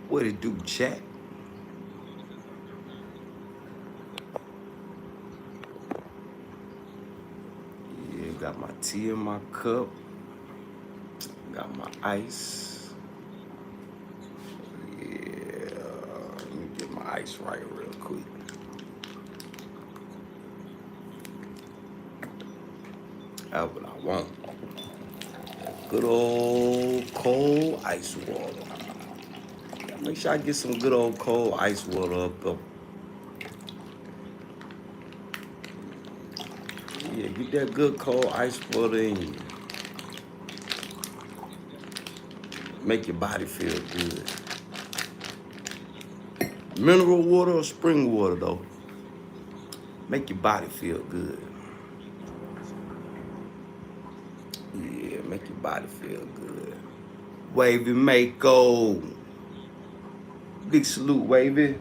What it do, chat? Yeah, got my tea in my cup. Got my ice. Yeah, let me get my ice right real quick. That's what I want. Good old cold ice water. Make sure I get some good old cold ice water up though. Yeah, get that good cold ice water in you. Make your body feel good. Mineral water or spring water though. Make your body feel good. Yeah, make your body feel good. Wavy Mako. Big salute, Wavy.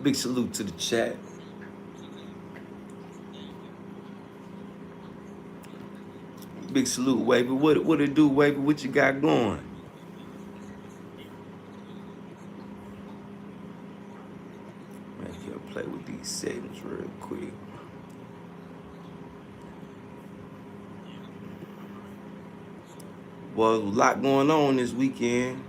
Big salute to the chat. Big salute, Wavy. What it do, Wavy? What you got going? Man, you gotta play with these settings real quick. Well, a lot going on this weekend.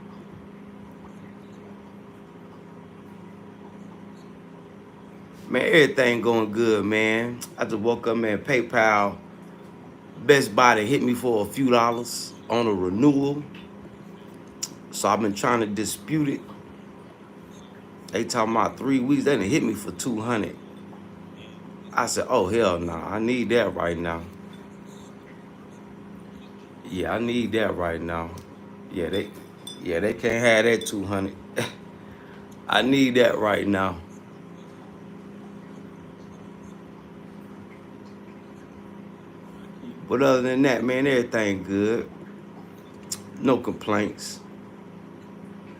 Man, everything going good, man. I just woke up, man. PayPal, Best Buy, they hit me for a few dollars on a renewal. So I've been trying to dispute it. They talking about 3 weeks. They done hit me for 200. I said, oh, hell no. I need that right now. Yeah, I need that right now. Yeah, they can't have that 200. I need that right now. But other than that, man, everything good. No complaints.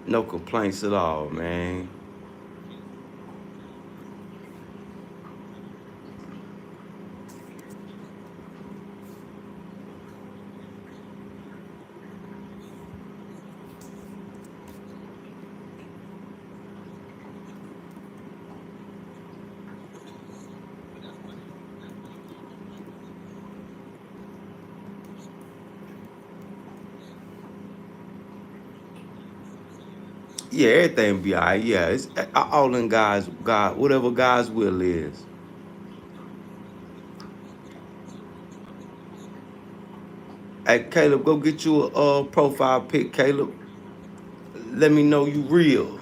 No complaints at all, man. Yeah, everything be all right. Yeah, it's all in God's, whatever God's will is. Hey, Caleb, go get you a profile pic, Caleb. Let me know you real.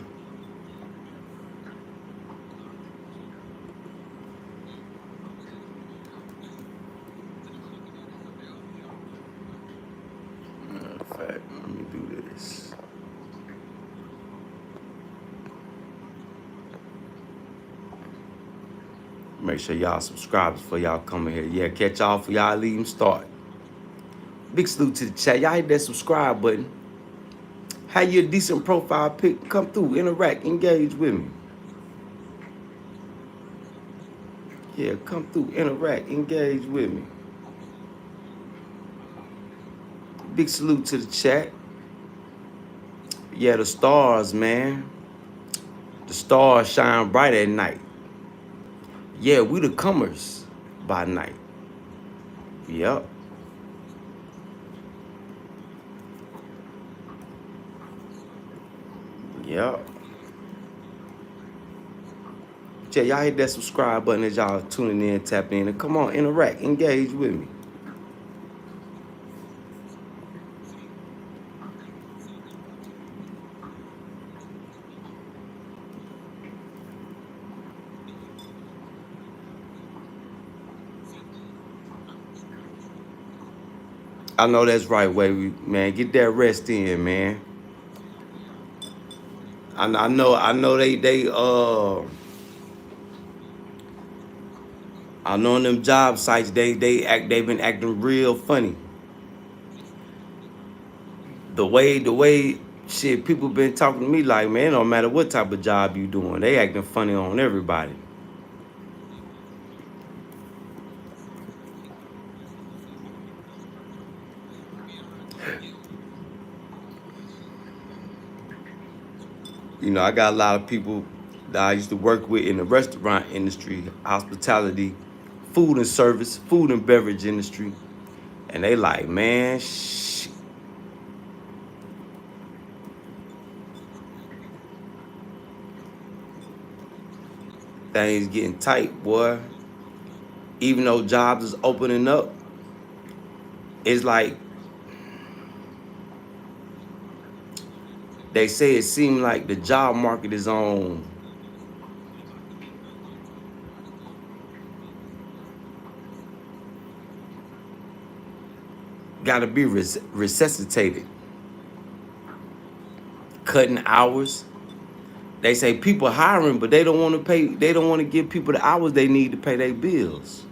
Matter of fact, let me do this. Make sure y'all subscribe before y'all come in here. Yeah, catch y'all for y'all even start. Big salute to the chat. Y'all hit that subscribe button. Have you a decent profile pic? Come through, interact, engage with me. Yeah, come through, interact, engage with me. Big salute to the chat. Yeah, the stars, man. The stars shine bright at night. Yeah, we the comers by night. Yep. Yep. Yeah, y'all hit that subscribe button as y'all tuning in, tapping in, and come on, interact, engage with me. I know that's right, Wavy, man. Get that rest in, man. I know I know on them job sites they been acting real funny. The way shit people been talking to me like, man, it don't matter what type of job you doing, they acting funny on everybody. You know, I got a lot of people that I used to work with in the restaurant industry, hospitality, food and service, food and beverage industry. And they like, man, things getting tight, boy. Even though jobs is opening up, it's like they say it seems like the job market is on gotta be resuscitated. Cutting hours. They say people hiring, but they don't want to pay. They don't want to give people the hours they need to pay their bills.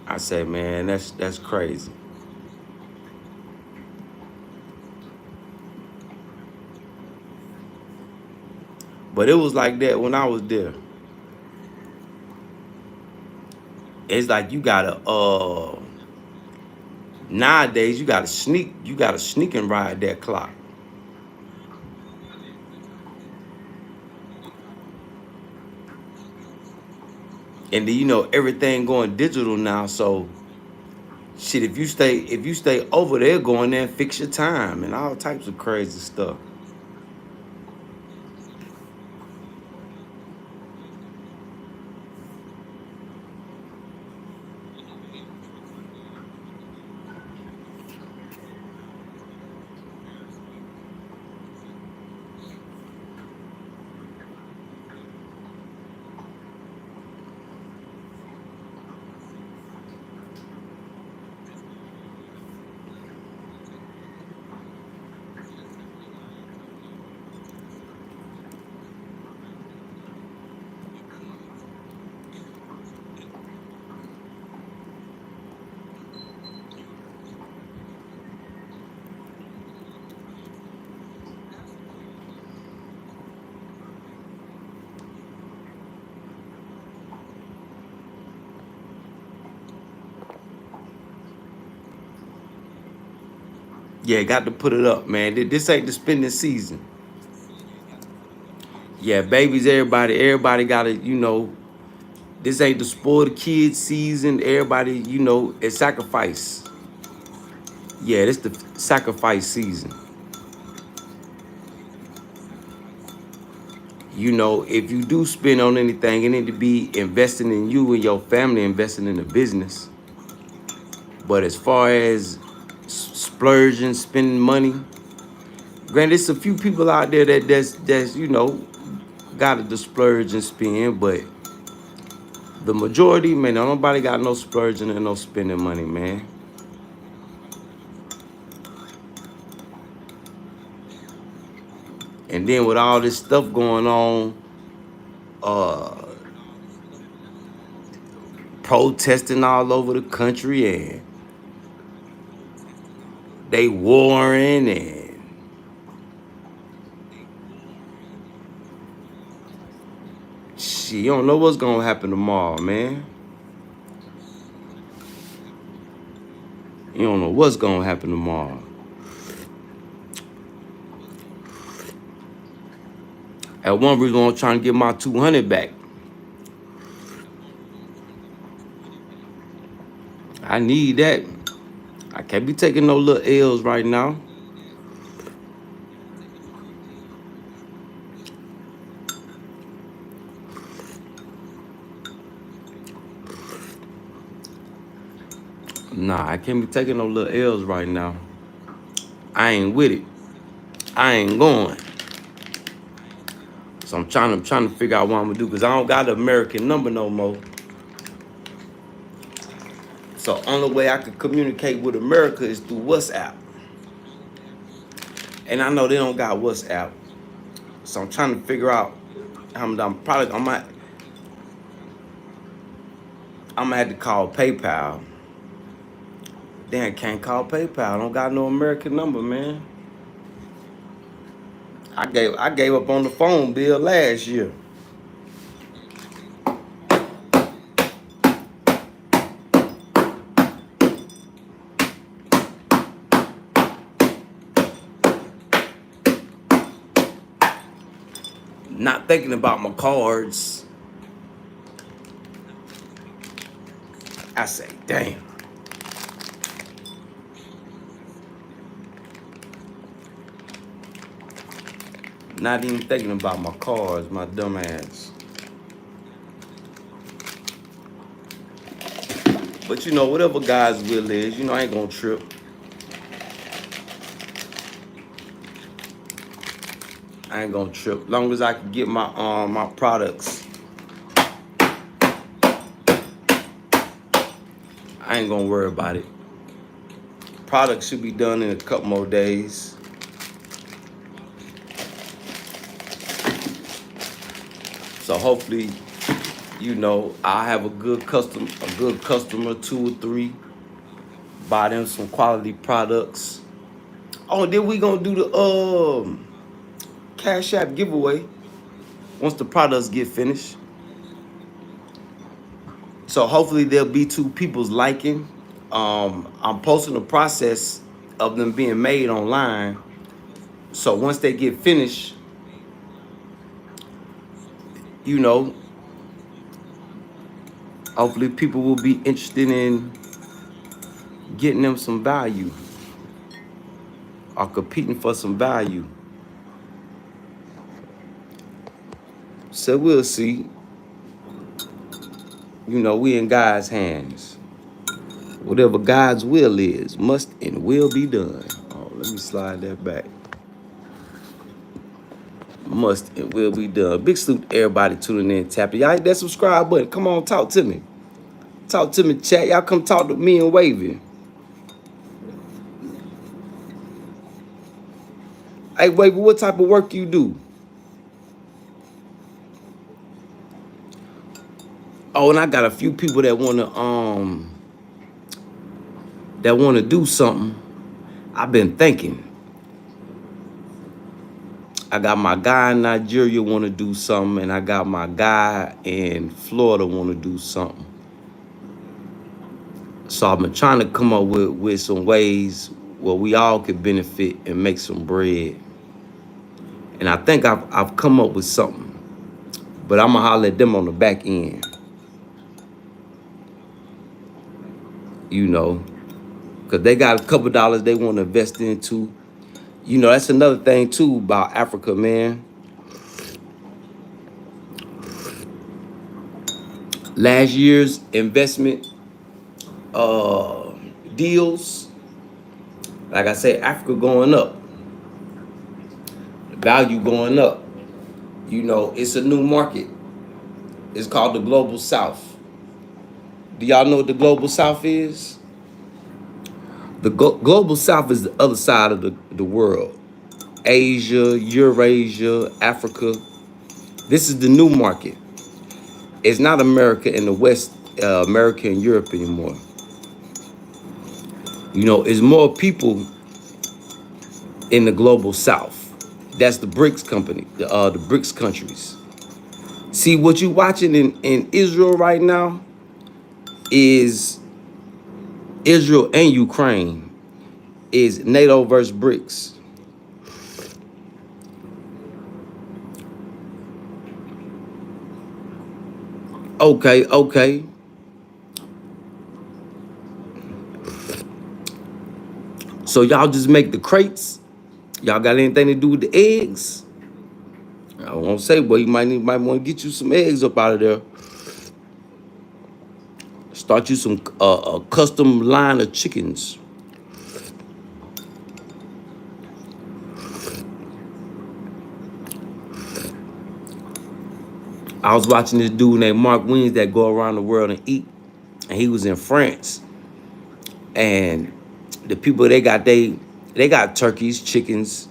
I say, man, that's crazy. But it was like that when I was there. It's like you gotta nowadays you gotta sneak and ride that clock. And then you know everything going digital now, so shit, if you stay over there, going there and fix your time and all types of crazy stuff. Yeah, got to put it up, man. This ain't the spending season. Yeah, babies, everybody gotta, this ain't the spoiled kids season. Everybody, it's sacrifice. Yeah, this the sacrifice season. You know, if you do spend on anything, it need to be investing in you and your family, investing in the business. But as far as splurging, spending money, granted, there's a few people out there that's got to splurge and spend, but the majority, man, nobody got no splurging and no spending money, man. And then with all this stuff going on, uh, protesting all over the country, and they warring, and shit, you don't know what's gonna happen tomorrow, man. You don't know what's gonna happen tomorrow. At one reason I'm trying to get my 200 back. I need that. I can't be taking no little L's right now. Nah, I can't be taking no little L's right now. I ain't with it. I ain't going. So I'm trying to figure out what I'm gonna do, because I don't got an American number no more. So only way I can communicate with America is through WhatsApp. And I know they don't got WhatsApp. So I'm trying to figure out I'm gonna have to call PayPal. Then I can't call PayPal. I don't got no American number, man. I gave up on the phone bill last year. Not thinking about my cards. I say, damn. Not even thinking about my cards, my dumb ass. But you know, whatever God's will is, you know, I ain't gonna trip. I ain't gonna trip. Long as I can get my products, I ain't gonna worry about it. Products should be done in a couple more days. So hopefully, you know, I have a good customer, 2 or 3. Buy them some quality products. Oh, then we gonna do the Cashapp giveaway once the products get finished. So hopefully there'll be 2 people's liking. I'm posting the process of them being made online. So once they get finished, you know, hopefully people will be interested in getting them some value or competing for some value. So we'll see. You know, we in God's hands. Whatever God's will is, must and will be done. Oh, let me slide that back. Must and will be done. Big salute to everybody tuning in, tapping. Y'all hit that subscribe button. Come on, talk to me. Talk to me, chat. Y'all come talk to me and Wavy. Hey, Wavy, what type of work you do? Oh, and I got a few people that wanna do something. I've been thinking. I got my guy in Nigeria wanna do something, and I got my guy in Florida wanna do something. So I've been trying to come up with some ways where we all could benefit and make some bread. And I think I've come up with something, but I'm gonna holler at them on the back end. You know, because they got a couple dollars they want to invest into. You know, that's another thing too about Africa, man. Last year's investment deals, like I said, Africa going up, the value going up. You know, it's a new market. It's called the Global South. Do y'all know what the Global South is? The Global South is the other side of the world. Asia, Eurasia, Africa. This is the new market. It's not America and the West, America and Europe anymore. You know, it's more people in the Global South. That's the BRICS company, the BRICS countries. See, what you watching in Israel right now is Israel and Ukraine is NATO versus BRICS. Okay. So y'all just make the crates. Y'all got anything to do with the eggs? I won't say, but you might want to get you some eggs up out of there. Start you some a custom line of chickens. I was watching this dude named Mark Wiens that go around the world and eat, and he was in France. And the people they got turkeys, chickens,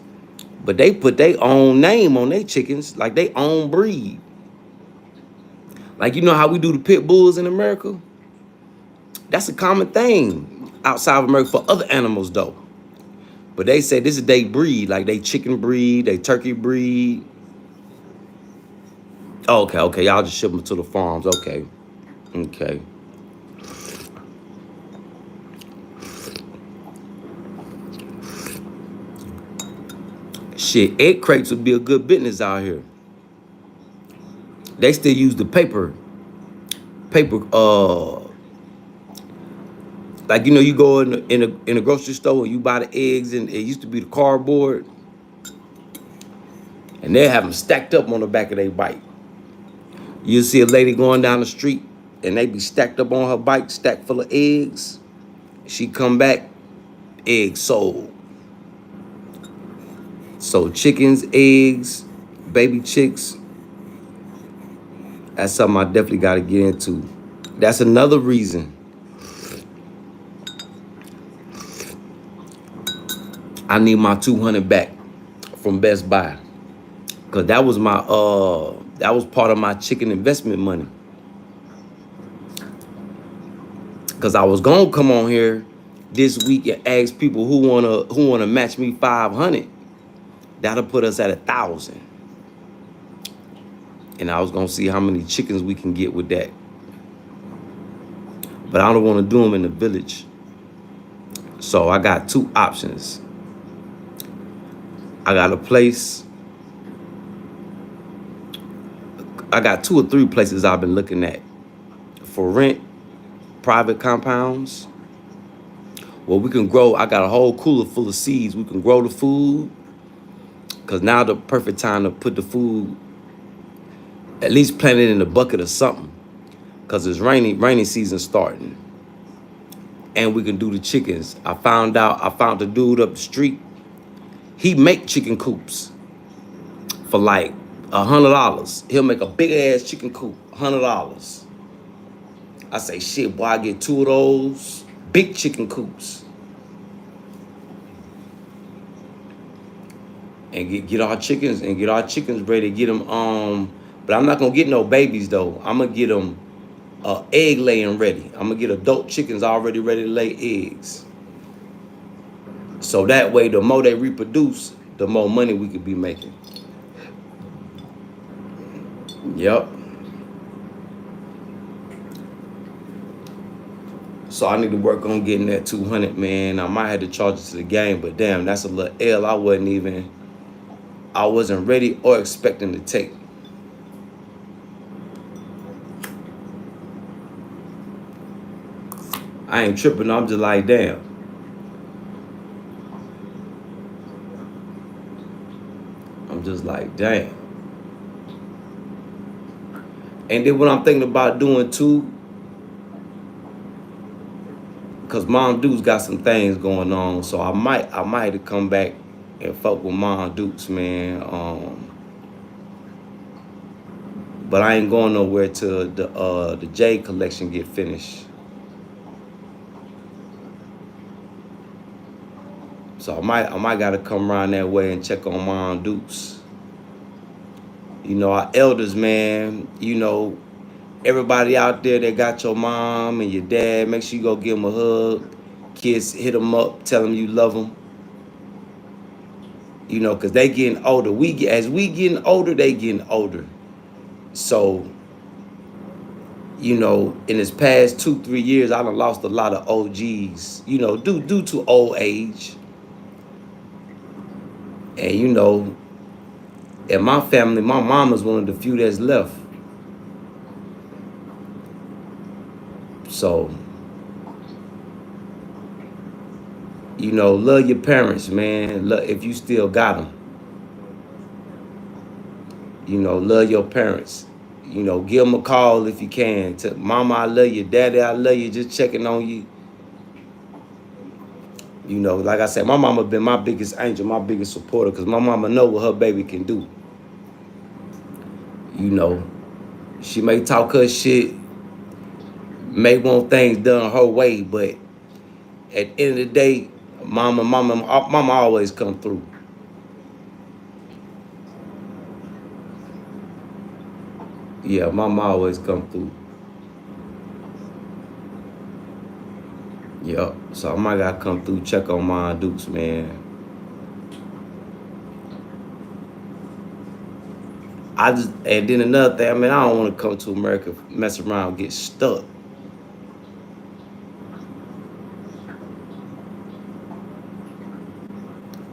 but they put their own name on their chickens, like they own breed. Like, you know how we do the pit bulls in America? That's a common thing outside of America for other animals though. But they say this is they breed, like they chicken breed, they turkey breed. Okay, y'all just ship them to the farms. Okay. Shit, egg crates would be a good business out here. They still use the paper, like, you know, you go in a grocery store and you buy the eggs, and it used to be the cardboard, and they have them stacked up on the back of their bike. You'll see a lady going down the street, and they be stacked up on her bike, stacked full of eggs. She come back, eggs sold. So chickens, eggs, baby chicks, that's something I definitely got to get into. That's another reason I need my 200 back from Best Buy, cause that was part of my chicken investment money. Cause I was gonna come on here this week and ask people who wanna match me 500. That'll put us at 1,000. And I was gonna see how many chickens we can get with that. But I don't want to do them in the village. So I got two options. I got two or three places I've been looking at for rent, private compounds, where we can grow. I got a whole cooler full of seeds. We can grow the food, because now the perfect time to put the food, at least plant it in a bucket or something, because it's rainy season starting. And we can do the chickens. I found the dude up the street. He make chicken coops for like $100. He'll make a big ass chicken coop, $100. I say, shit, boy, I get 2 of those big chicken coops and get our chickens ready. Get them but I'm not gonna get no babies though. I'm gonna get them egg laying ready. I'm gonna get adult chickens already ready to lay eggs. So that way, the more they reproduce, the more money we could be making. Yep. So I need to work on getting that 200, man. I might have to charge it to the game, but damn, that's a little L I wasn't ready or expecting to take. I ain't tripping, I'm just like, damn. I'm just like, damn. And then what I'm thinking about doing too, because Mom Duke's got some things going on, so I might have to come back and fuck with Mom Duke's, man. But I ain't going nowhere till the J collection get finished. So I might gotta come around that way and check on Mom Duke's. You know, our elders, man. You know, everybody out there that got your mom and your dad, make sure you go give them a hug. Kids, hit them up, tell them you love them. You know, because they getting older. As we getting older, they getting older. So, you know, in this past 2-3 years, I done lost a lot of OGs, you know, due to old age. And, you know, in my family, my mama's one of the few that's left. So, you know, love your parents, man. If you still got them. You know, love your parents. You know, give them a call if you can. Tell Mama, I love you. Daddy, I love you. Just checking on you. You know, like I said, my mama been my biggest angel, my biggest supporter, because my mama know what her baby can do. You know, she may talk her shit, may want things done her way, but at the end of the day, mama always come through. Yeah, mama always come through. Yep. So I might gotta come through, check on my Dukes, man. And then another thing, I mean, I don't want to come to America, mess around, get stuck.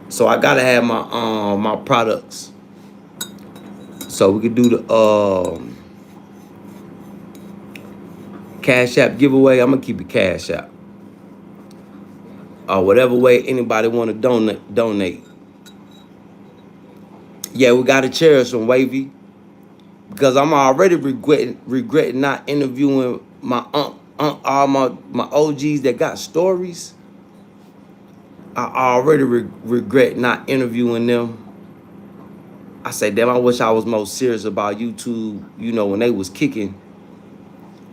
So I gotta have my products. So we could do the Cash App giveaway. I'm gonna keep it Cash App. Or whatever way anybody want to donate. Yeah, we got to cherish them, Wavy, because I'm already regretting not interviewing my all my OGs that got stories. I already regret not interviewing them. I say, damn, I wish I was more serious about YouTube, you know, when they was kicking,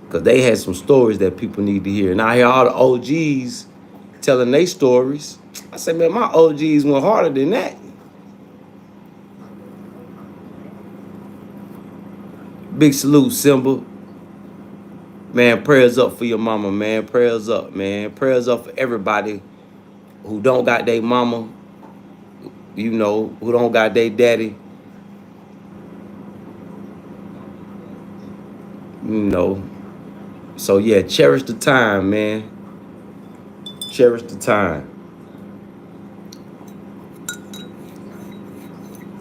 because they had some stories that people need to hear. And I hear all the OGs telling their stories. I say, man, my OGs went harder than that. Big salute, Simba. Man, prayers up for your mama, man. Prayers up, man. Prayers up for everybody who don't got their mama, you know, who don't got their daddy. You know. So yeah, cherish the time, man. Cherish the time.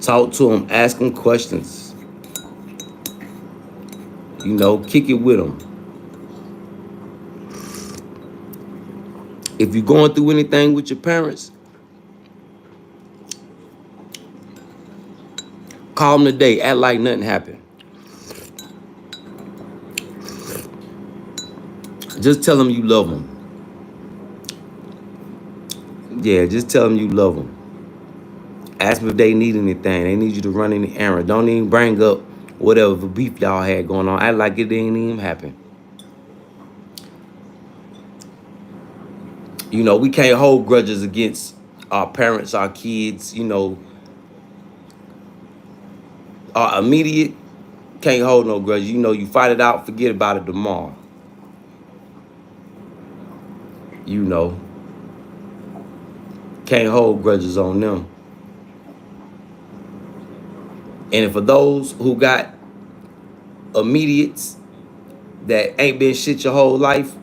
Talk to them, ask them questions. You know, kick it with them. If you're going through anything with your parents, call them today. Act like nothing happened. Just tell them you love them. Yeah, just tell them you love them. Ask them if they need anything. They need you to run any errand. Don't even bring up whatever beef y'all had going on. Act like it didn't even happen. You know, we can't hold grudges against our parents, our kids, you know. Our immediate, can't hold no grudge. You know, you fight it out, forget about it tomorrow. You know. Can't hold grudges on them. And for those who got immediates that ain't been shit your whole life,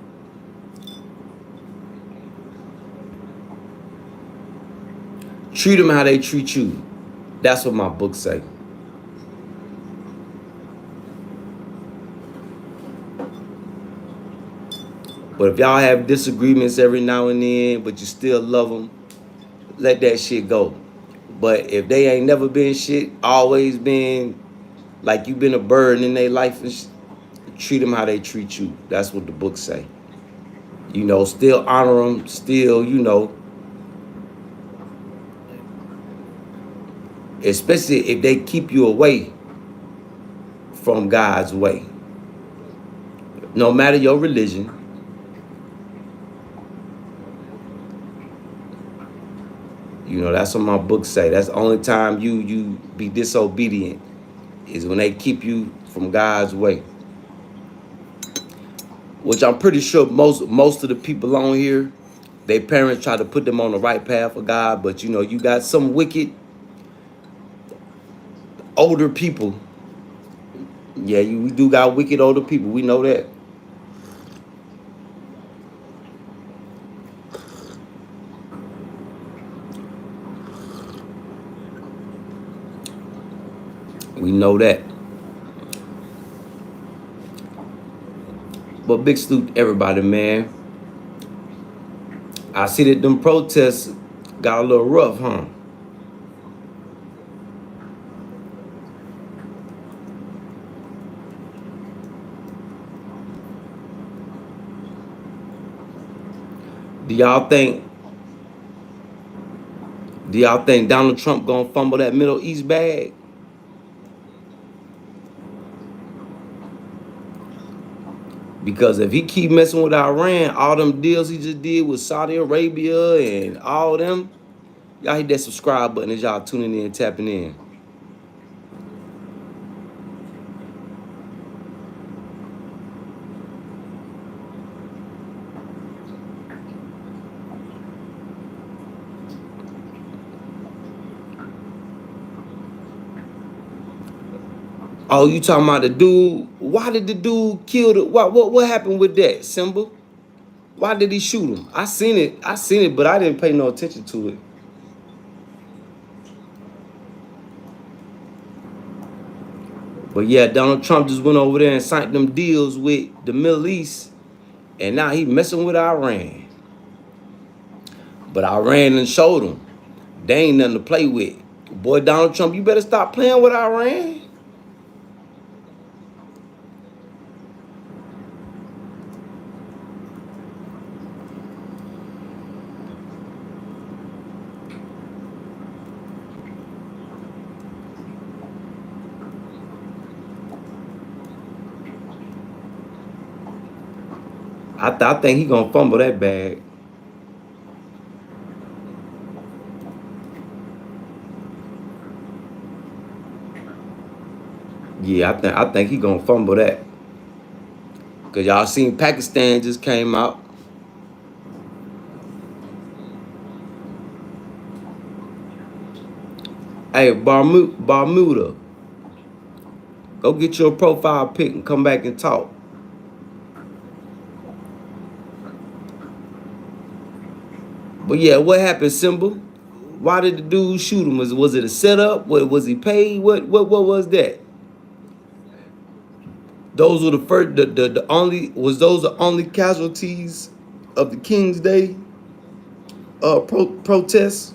treat them how they treat you. That's what my book say. But if y'all have disagreements every now and then, but you still love them, let that shit go. But if they ain't never been shit, always been like you been a burden in their life, and treat them how they treat you. That's what the book say. You know, still honor them, still, you know, especially if they keep you away from God's way. No matter your religion, you know, that's what my book say. That's the only time you be disobedient is when they keep you from God's way. Which I'm pretty sure most of the people on here, their parents try to put them on the right path of God, but you know, you got some wicked older people. Yeah, we do got wicked older people. We know that. We know that. But big salute to everybody, man. I see that them protests got a little rough, huh? Do y'all think Donald Trump gonna fumble that Middle East bag? Because if he keep messing with Iran, all them deals he just did with Saudi Arabia and all them, y'all hit that subscribe button as y'all tuning in, tapping in. Oh, you talking about the dude? Why did the dude kill the? What happened with that, Simba? Why did he shoot him? I seen it, but I didn't pay no attention to it. But yeah, Donald Trump just went over there and signed them deals with the Middle East And now he messing with Iran. But Iran done showed him they ain't nothing to play with. Boy, Donald Trump, you better stop playing with Iran. I think he gonna fumble that bag. Yeah, I think he gonna fumble that. Cause y'all seen Pakistan just came out. Hey, Bermuda, go get your profile pic and come back and talk. But yeah, what happened, Simba? Why did the dude shoot him? Was it a setup? What was he paid? What was that? Those were the first the only was those the only casualties of the King's Day protests?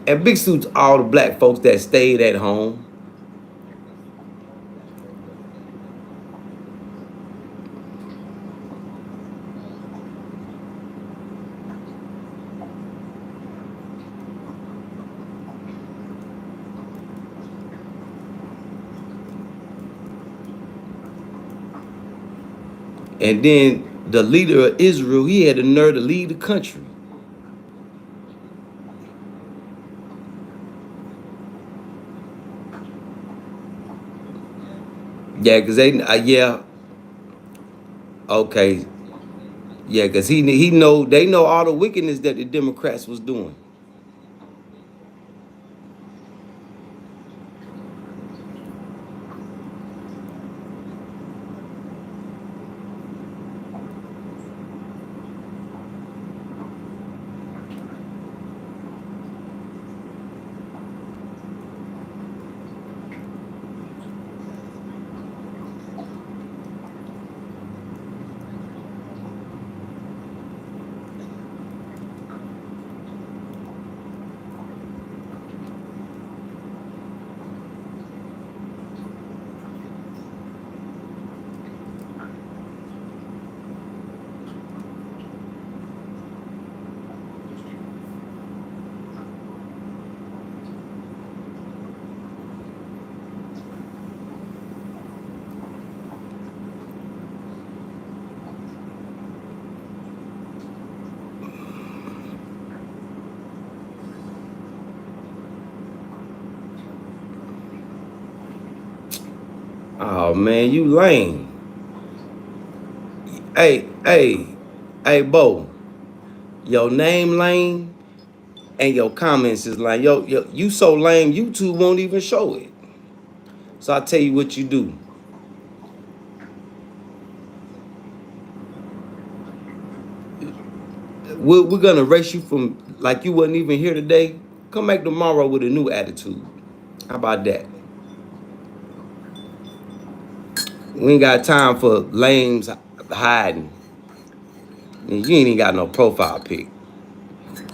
And big salute to all the black folks that stayed at home. And then the leader of Israel, he had the nerve to leave the country. Yeah, cause yeah, okay, yeah, cause they know all the wickedness that the Democrats was doing. Oh man, you lame. Hey, hey, hey, Bo, your name lame and your comments is lame. You so lame, YouTube won't even show it. So I tell you what you do. We're gonna erase you from like you wasn't even here today. Come back tomorrow with a new attitude. How about that? We ain't got time for lames hiding. You ain't even got no profile pic.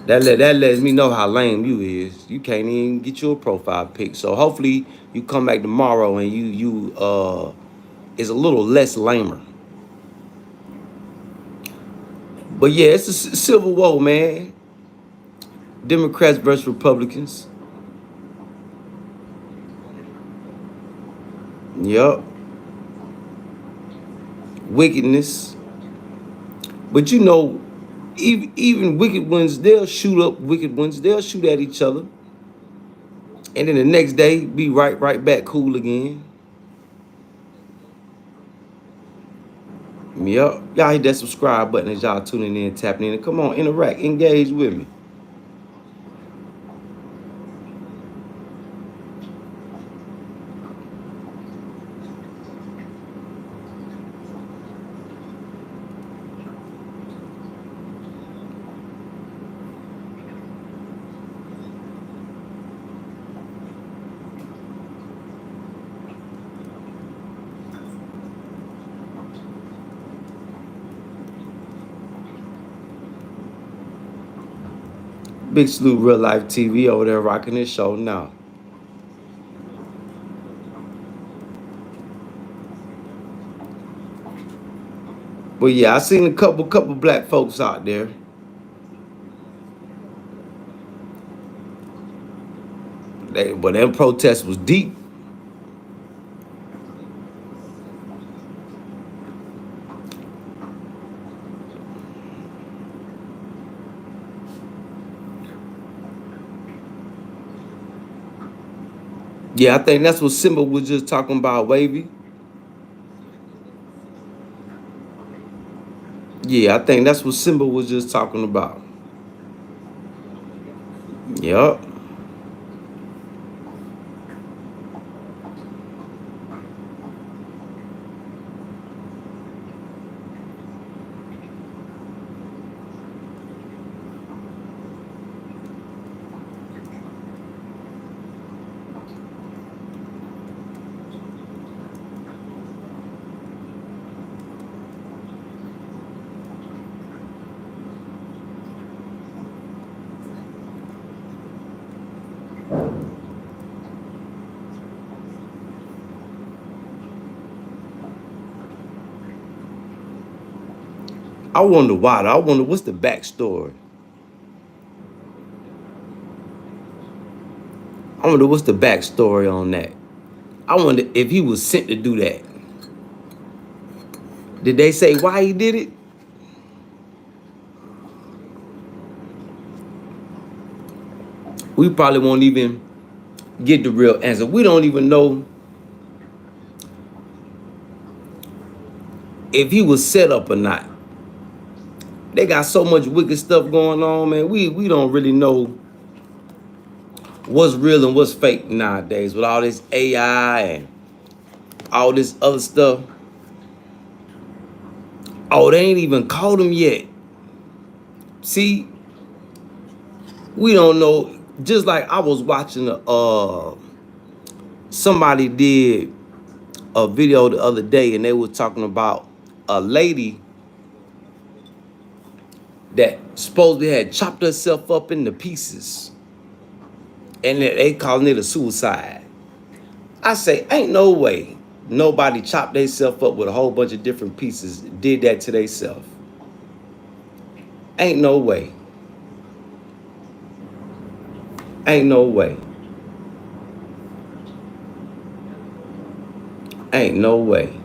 That lets me know how lame you is. You can't even get your profile pic. So hopefully you come back tomorrow and you is a little less lamer. But yeah, it's a civil war, man. Democrats versus Republicans. Yup. Wickedness. But you know, even wicked ones, they'll shoot up wicked ones. They'll shoot at each other. And then the next day, be right back cool again. Yup. Y'all hit that subscribe button as y'all tuning in, tapping in. Come on, interact, engage with me. Big Salute Real Life TV over there rocking his show now. But yeah, I seen a couple black folks out there. But them protest was deep. Yeah, I think that's what Simba was just talking about, Wavy. Yeah, I think that's what Simba was just talking about. Yup. I wonder why. I wonder what's the backstory. I wonder what's the backstory on that. I wonder if he was sent to do that. Did they say why he did it? We probably won't even get the real answer. We don't even know if he was set up or not. They got so much wicked stuff going on, man. We don't really know what's real and what's fake nowadays with all this AI and all this other stuff. Oh, they ain't even caught him yet. See, we don't know. Just like I was watching somebody did a video the other day and they were talking about a lady that supposedly had chopped herself up into pieces and they calling it a suicide. I say, ain't no way nobody chopped themselves up with a whole bunch of different pieces, did that to themselves. Ain't no way. Ain't no way. Ain't no way.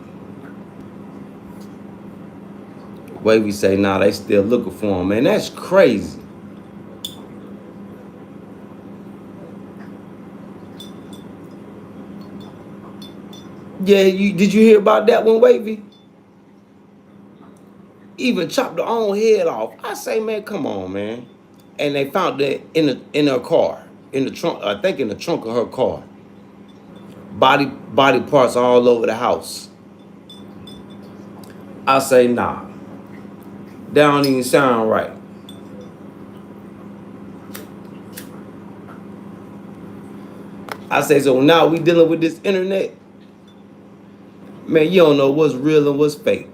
Way we say, nah, they still looking for him, man. That's crazy. Yeah, did you hear about that one, Wavy? Even chopped her own head off. I say, man, come on, man. And they found that in her car, in the trunk. I think in the trunk of her car. Body parts all over the house. I say, nah. That don't even sound right. I say, so now we dealing with this internet. Man, you don't know what's real and what's fake.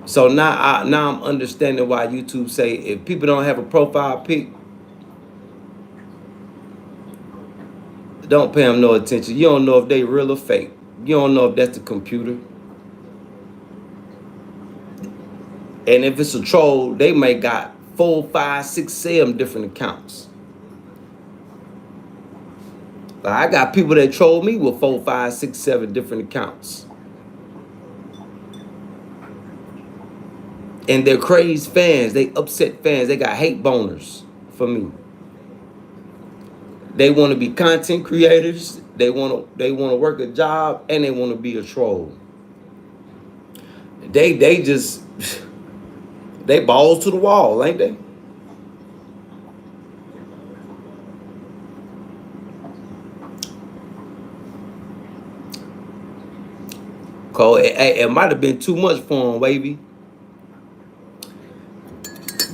So now I'm understanding why YouTube say if people don't have a profile pic, don't pay them no attention. You don't know if they real or fake. You don't know if that's the computer. And if it's a troll, they may got 4, 5, 6, 7 different accounts. Like I got people that troll me with 4, 5, 6, 7 different accounts. And they're crazed fans. They upset fans. They got hate boners for me. They want to be content creators. They want to work a job, and they want to be a troll. They just they balls to the wall, ain't they? Cause it might have been too much for him, Wavy.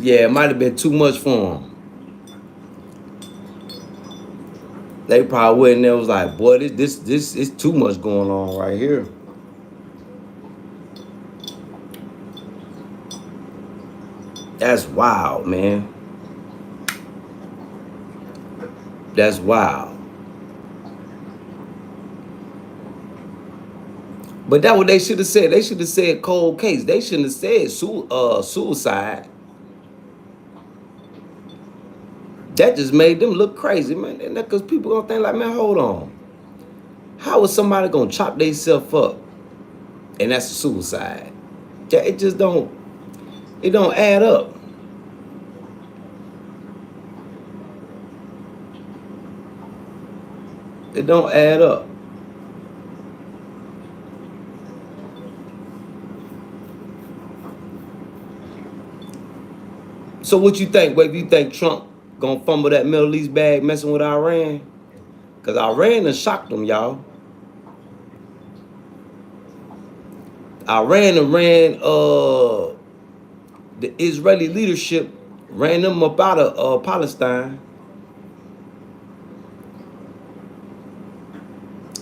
Yeah, it might have been too much for him. They probably went in there was like, boy, this is too much going on right here. That's wild, man. That's wild. But that's what they should have said. They should have said cold case. They shouldn't have said suicide. That just made them look crazy, man. And that because people gonna think like, man, hold on. How is somebody gonna chop themselves up and that's a suicide? It just don't. It don't add up. It don't add up. So what you think, Wave? You think Trump gonna fumble that Middle East bag messing with Iran? Because Iran done shocked them, y'all. Iran and ran the Israeli leadership ran them up out of Palestine.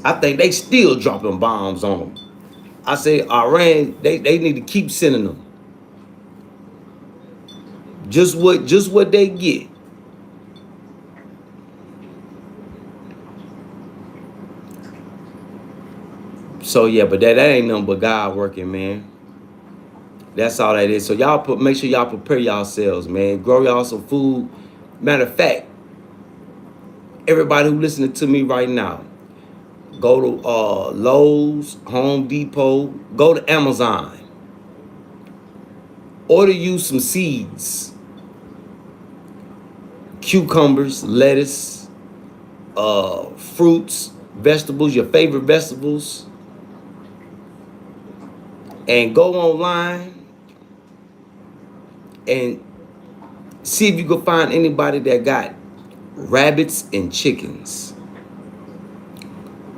I think they still dropping bombs on them. I say Iran, they need to keep sending them. Just what they get. So yeah, but that ain't nothing but God working, man. That's all that is. So y'all make sure y'all prepare yourselves, man. Grow y'all some food. Matter of fact, everybody who listening to me right now, go to Lowe's, Home Depot, go to Amazon. Order you some seeds. Cucumbers, lettuce, fruits, vegetables, your favorite vegetables. And go online and see if you can find anybody that got rabbits and chickens.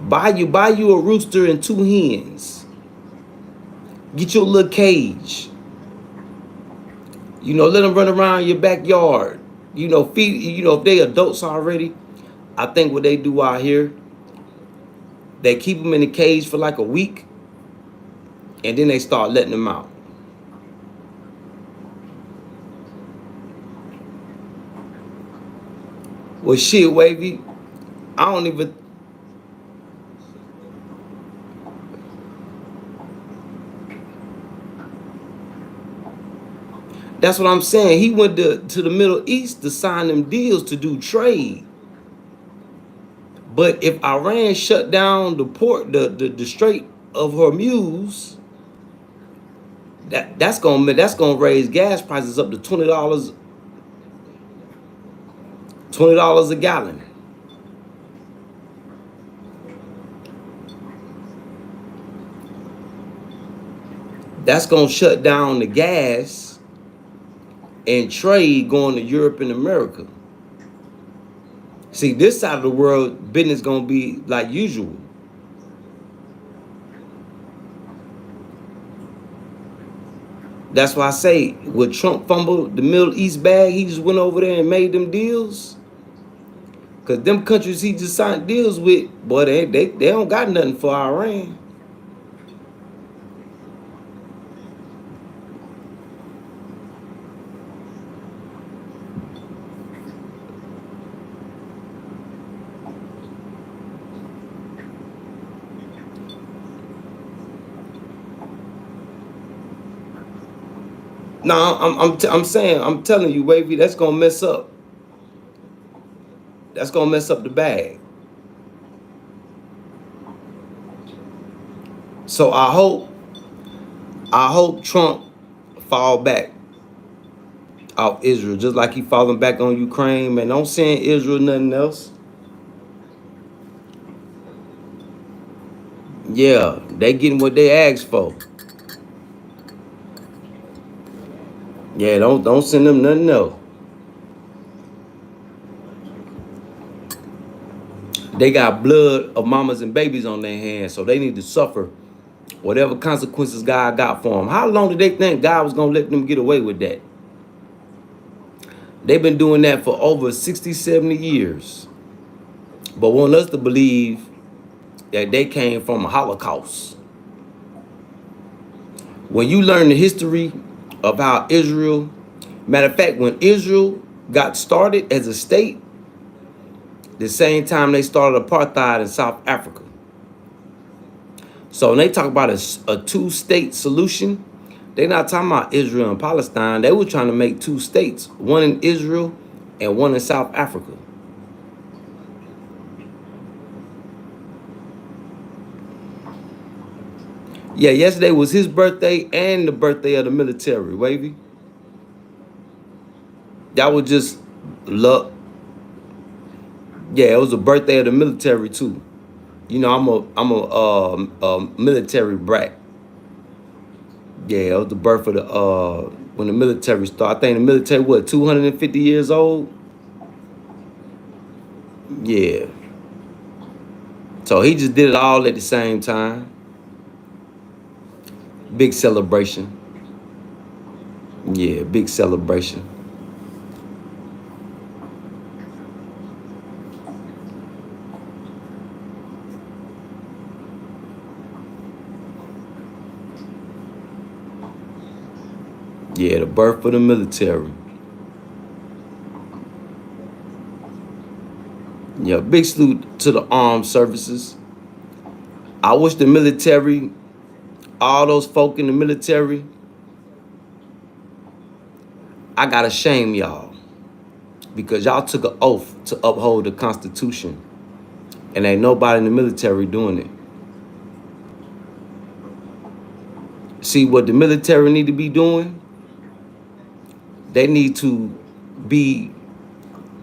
Buy you a rooster and 2 hens. Get your little cage. You know, let them run around your backyard. You know, feed. You know, if they adults already, I think what they do out here, they keep them in the cage for like a week, and then they start letting them out. Well, shit, Wavy, I don't even. That's what I'm saying. He went to the Middle East to sign them deals to do trade. But if Iran shut down the port, the Strait of Hormuz, that's gonna raise gas prices up to $20 a gallon. That's gonna shut down the gas and trade going to Europe and America. See, this side of the world, business gonna be like usual. That's why I say, when Trump fumbled the Middle East bag, he just went over there and made them deals. Cause them countries he just signed deals with, boy, they don't got nothing for Iran. No, I'm telling you, Wavy, that's gonna mess up. That's gonna mess up the bag. So I hope Trump fall back off Israel, just like he falling back on Ukraine. Man, don't send Israel nothing else. Yeah, they getting what they asked for. Yeah, don't send them nothing else. They got blood of mamas and babies on their hands, so they need to suffer whatever consequences God got for them. How long did they think God was gonna let them get away with that? They've been doing that for over 60, 70 years. But want us to believe that they came from a Holocaust. When you learn the history of how Israel Matter of fact, when Israel got started as a state, the same time they started apartheid in South Africa. So when they talk about a two-state solution, they're not talking about Israel and Palestine. They were trying to make two states, one in Israel and one in South Africa. Yeah, yesterday was his birthday and the birthday of the military, Wavy. That was just luck. Yeah, it was the birthday of the military too. You know, I'm a military brat. Yeah, it was the birth of the when the military started. I think the military, what, 250 years old? Yeah. So he just did it all at the same time. Big celebration. Yeah, big celebration. Yeah, the birth of the military. Yeah, big salute to the armed services. I wish the military, all those folk in the military, I gotta shame y'all. Because y'all took an oath to uphold the Constitution. And ain't nobody in the military doing it. See what the military need to be doing? They need to be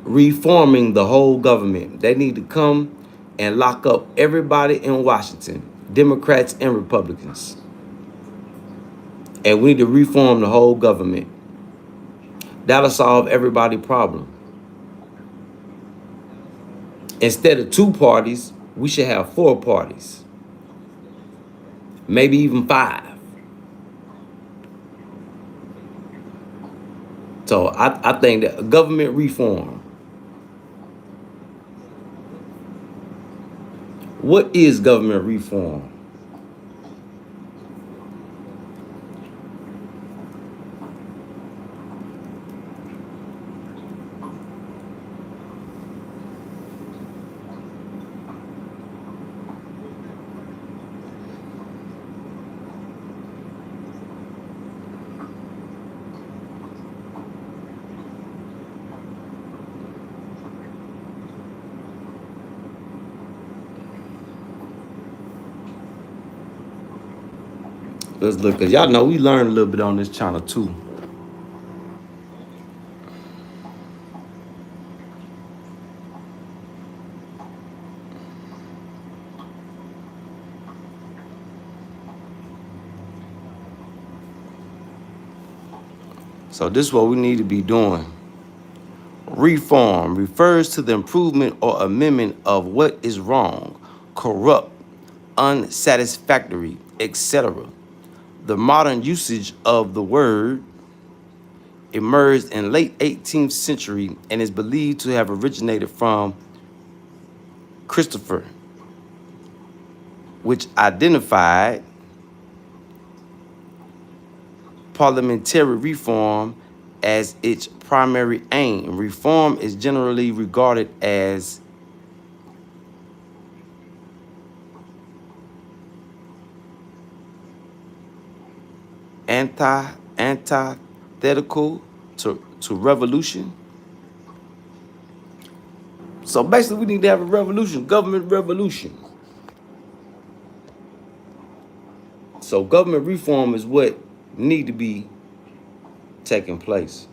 reforming the whole government. They need to come and lock up everybody in Washington, Democrats and Republicans. And we need to reform the whole government. That'll solve everybody's problem. Instead of two parties, we should have four parties. Maybe even five. So I think that government reform. What is government reform? Let's look, because y'all know we learn a little bit on this channel too. So this is what we need to be doing. Reform refers to the improvement or amendment of what is wrong, corrupt, unsatisfactory, etc. The modern usage of the word emerged in late 18th century and is believed to have originated from Christopher, which identified parliamentary reform as its primary aim. Reform is generally regarded as antithetical to revolution. So basically, we need to have a revolution, government revolution. So government reform is what need to be taking place.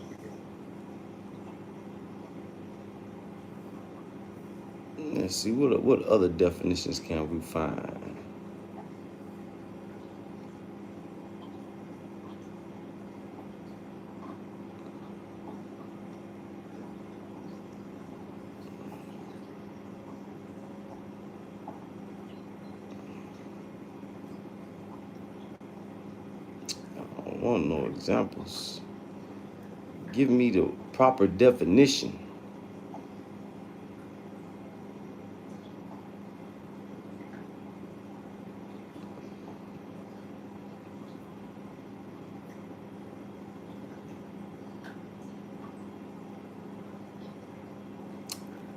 Let's see, what other definitions can we find? I don't want no examples. Give me the proper definition.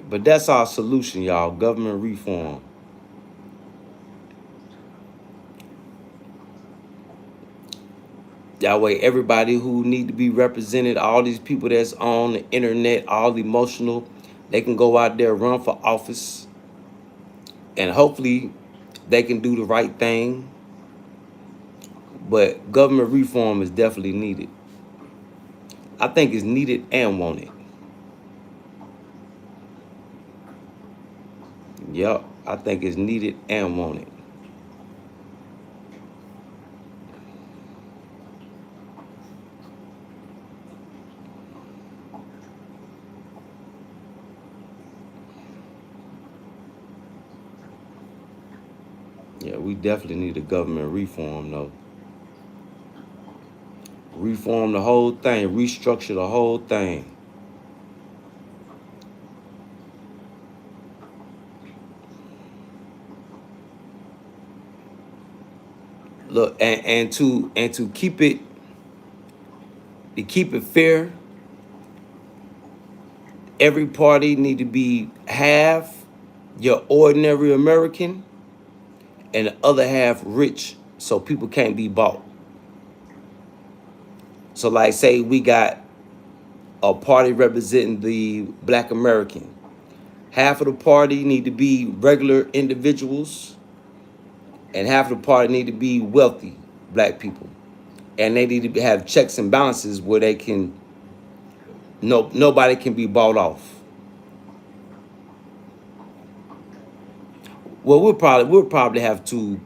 But that's our solution, y'all. Government reform. That way, everybody who need to be represented, all these people that's on the internet, all emotional, they can go out there, run for office, and hopefully they can do the right thing. But government reform is definitely needed. I think it's needed and wanted. Yep, I think it's needed and wanted. Yeah, we definitely need a government reform, though. Reform the whole thing, restructure the whole thing. Look, and to keep it fair, every party need to be half your ordinary American and the other half rich, so people can't be bought. So like say we got a party representing the Black American. Half of the party need to be regular individuals, and half of the party need to be wealthy Black people. And they need to have checks and balances where they can nobody can be bought off. Well, we'll probably have to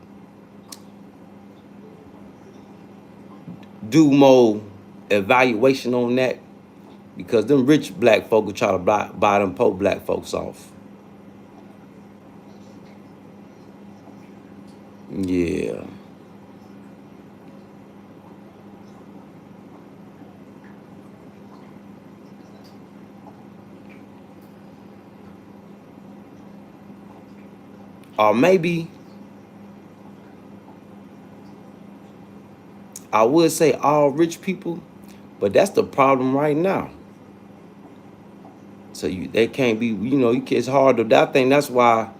do more evaluation on that, because them rich Black folk will try to buy them poor Black folks off. Yeah. Or maybe I would say all rich people, but that's the problem right now. So they can't be, it's hard to, I think that's why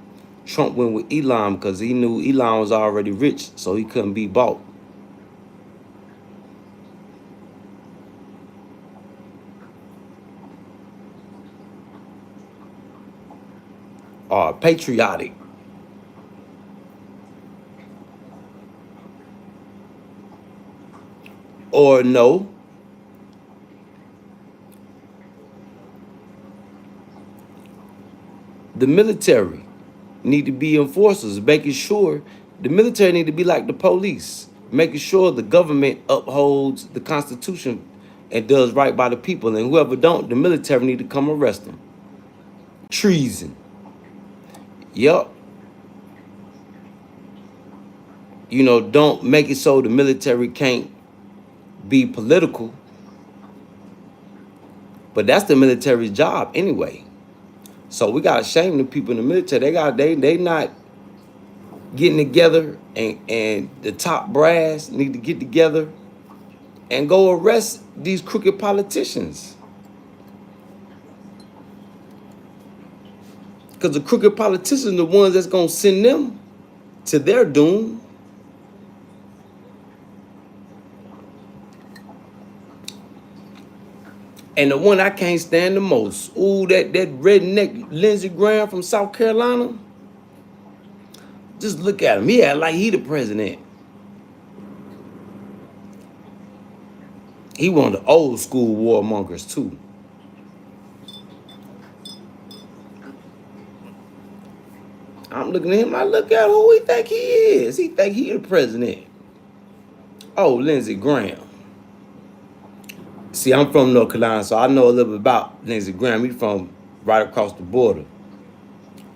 Trump went with Elon, because he knew Elon was already rich, so he couldn't be bought. Or patriotic. Or no. The military need to be enforcers, making sure the military need to be like the police, making sure the government upholds the Constitution and does right by the people. And whoever don't, the military need to come arrest them. Treason. Yup. Don't make it so the military can't be political. But that's the military's job anyway. So we gotta shame the people in the military. They not getting together, and the top brass need to get together and go arrest these crooked politicians. Because the crooked politicians are the ones that's gonna send them to their doom. And the one I can't stand the most, that redneck Lindsey Graham from South Carolina. Just look at him. He act like he the president. He one of the old school warmongers too. I'm looking at him, I look at who he think he is. He think he the president. Oh, Lindsey Graham. See, I'm from North Carolina, so I know a little bit about Lindsey Graham. He's from right across the border.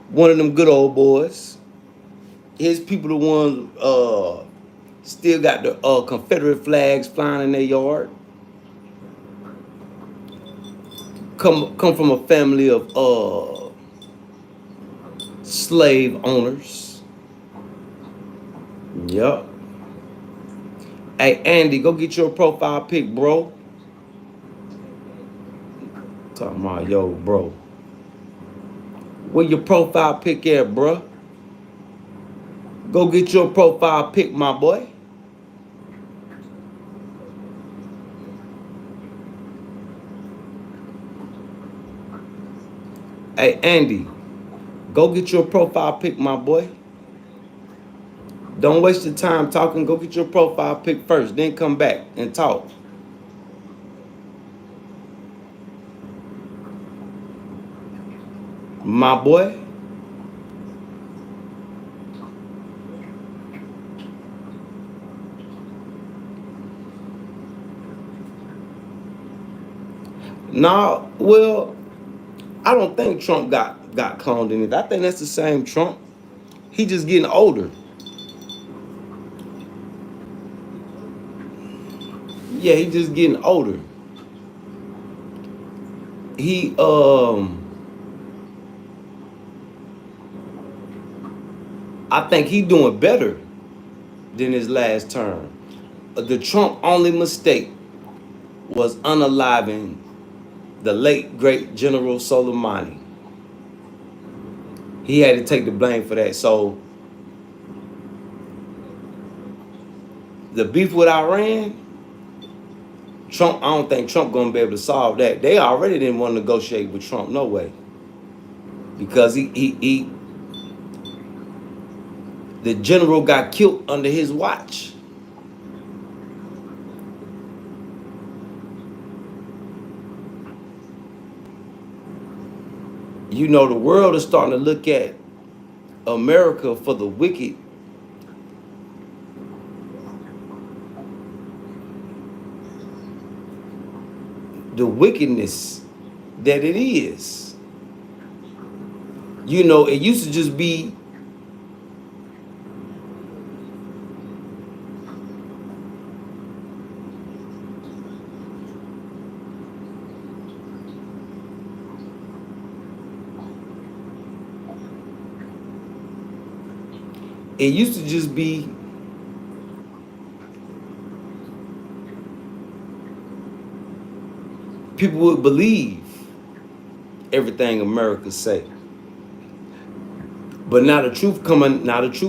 One of them good old boys. His people the ones still got the Confederate flags flying in their yard. Come from a family of slave owners. Yup. Hey, Andy, go get your profile pic, bro. Talking about, yo, bro. Where your profile pic at, bruh? Go get your profile pic, my boy. Hey, Andy, go get your profile pic, my boy. Don't waste your time talking. Go get your profile pic first, then come back and talk. My boy. Nah, well, I don't think Trump got cloned in it. I think that's the same Trump. He just getting older. Yeah, he just getting older. He I think he doing better than his last term. The Trump only mistake was unaliving the late great General Soleimani. He had to take the blame for that. So the beef with Iran, Trump, I don't think Trump gonna be able to solve that. They already didn't want to negotiate with Trump, no way. Because the general got killed under his watch. You know, the world is starting to look at America for the wicked. The wickedness that it is. You know, it used to just be people would believe everything America say. But now the truth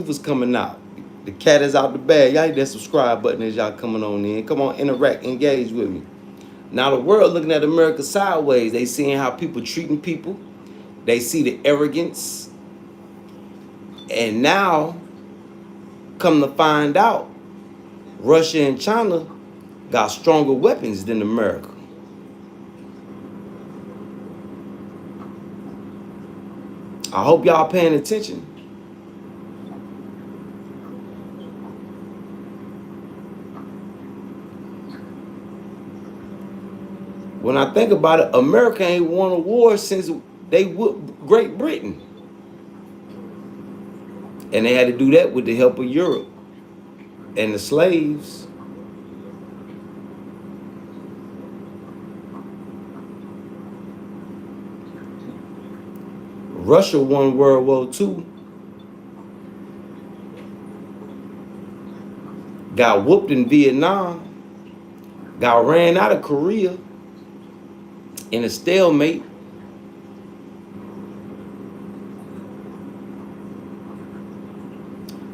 is coming out. The cat is out the bag. Y'all hit that subscribe button as y'all coming on in. Come on, interact, engage with me. Now the world looking at America sideways. They seeing how people treating people. They see the arrogance. And now, come to find out, Russia and China got stronger weapons than America. I hope y'all paying attention. When I think about it, America ain't won a war since they whooped Great Britain. And they had to do that with the help of Europe and the slaves. Russia won World War II. Got whooped in Vietnam. Got ran out of Korea in a stalemate.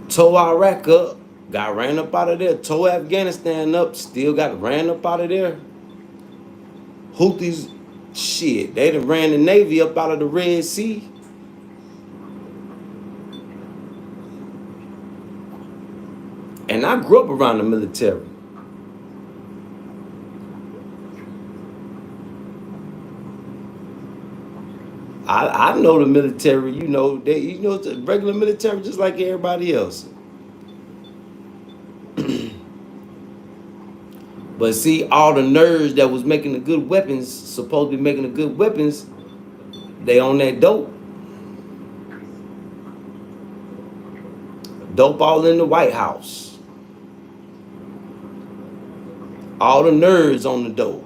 Tore Iraq up. Got ran up out of there. Tore Afghanistan up. Still got ran up out of there. Houthis, shit, they done ran the Navy up out of the Red Sea. And I grew up around the military. I know the military, you know, the regular military just like everybody else. But see, all the nerds that was making the good weapons, supposed to be making the good weapons, they on that dope. Dope all in the White House. All the nerds on the dope.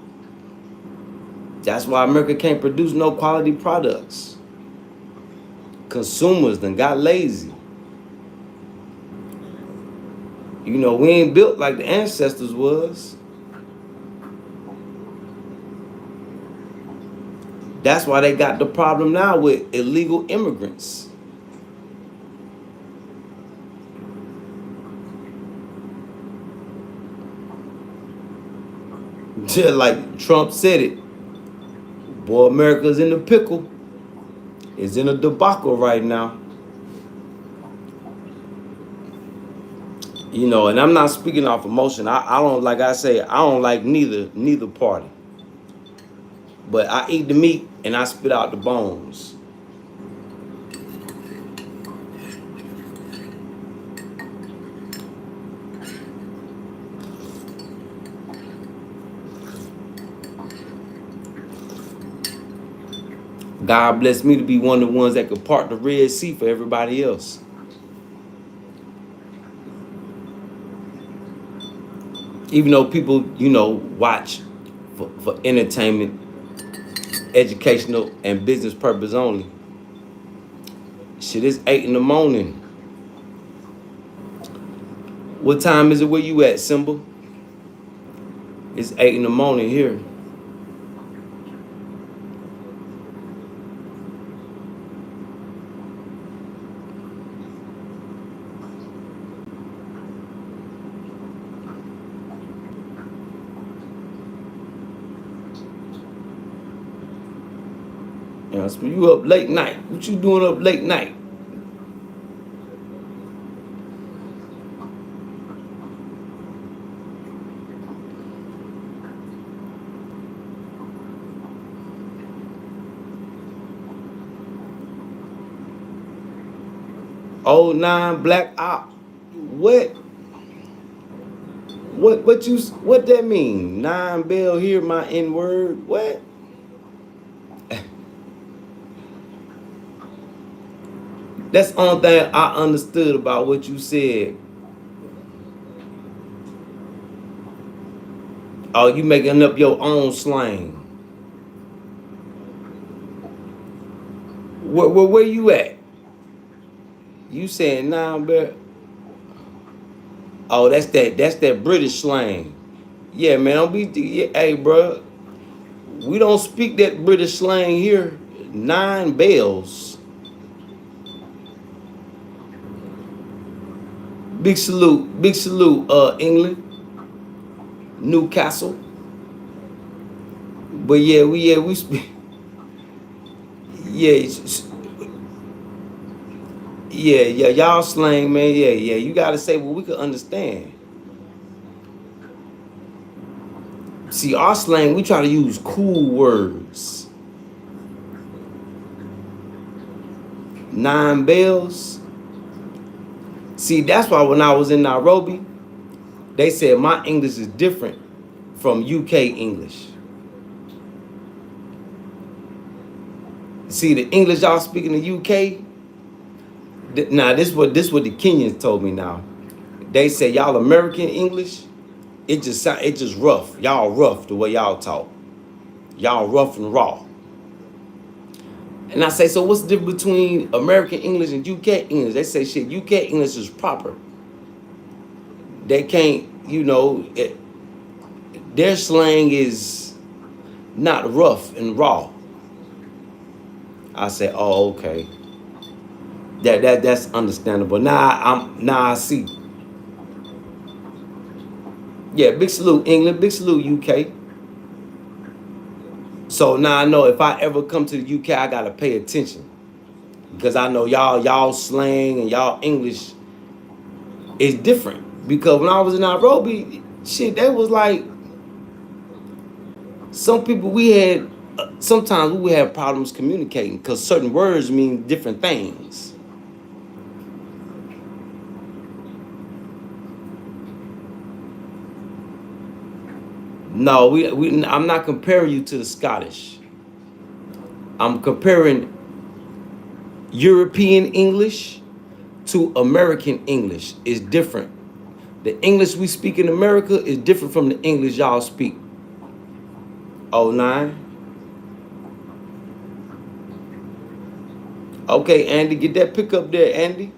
That's why America can't produce no quality products. Consumers done got lazy. You know, we ain't built like the ancestors was. That's why they got the problem now with illegal immigrants. Just like Trump said it, boy, America's in the pickle. It's in a debacle right now. You know, and I'm not speaking off emotion. I don't, like I say, I don't like neither party. But I eat the meat and I spit out the bones. God bless me to be one of the ones that could part the Red Sea for everybody else. Even though people, you know, watch for entertainment, educational, and business purpose only. Shit, it's 8 in the morning. What time is it where you at, Simba? It's 8 in the morning here. You know, so you up late night. What you doing up late night? Oh, 09 Black Op. What? What that mean? 9 Bell, hear my N word. What? That's the only thing I understood about what you said. Oh, you making up your own slang. Where you at? You saying 9 Bell? Oh, that's that British slang. Yeah, man, don't be. Yeah, hey, bro, we don't speak that British slang here. 9 bells. Big salute, England, Newcastle. But we speak. Yeah, yeah, y'all slang, man. Yeah. You gotta say what we can understand. See, our slang, we try to use cool words. 9 bells. See, that's why when I was in Nairobi, they said my English is different from UK English. See, the English y'all speak in the UK. Now this what the Kenyans told me. Now they say y'all American English, it just rough. Y'all rough the way y'all talk. Y'all rough and raw. And I say, so what's the difference between American English and UK English? They say shit, UK English is proper. They can't, you know, their slang is not rough and raw. I say, oh, okay. That's understandable. Now I see. Yeah, big salute England, big salute UK. So now I know if I ever come to the UK, I gotta pay attention. Because I know y'all slang and y'all English is different. Because when I was in Nairobi, shit, that was like some people we had sometimes we would have problems communicating because certain words mean different things. No, I'm not comparing you to the Scottish. I'm comparing European English to American English. Is different. The English we speak in America is different from the English y'all speak. 09. Okay, Andy, get that pick up there, Andy.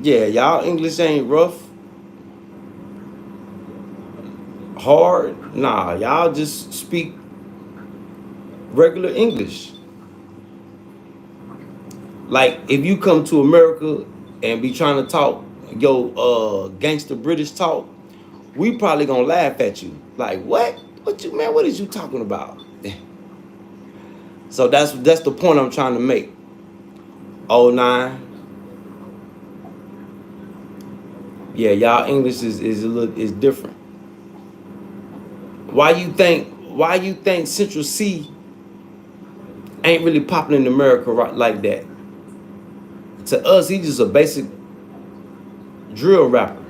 Yeah, y'all English ain't rough. hard. Nah, y'all just speak regular English. Like if you come to America and be trying to talk yo gangster British talk, we probably gonna laugh at you. Like what? What you man? What is you talking about? So that's the point I'm trying to make. Oh nine. Yeah, y'all English is a little is different. Why you think Central C ain't really popping in America right like that? To us, he's just a basic drill rapper.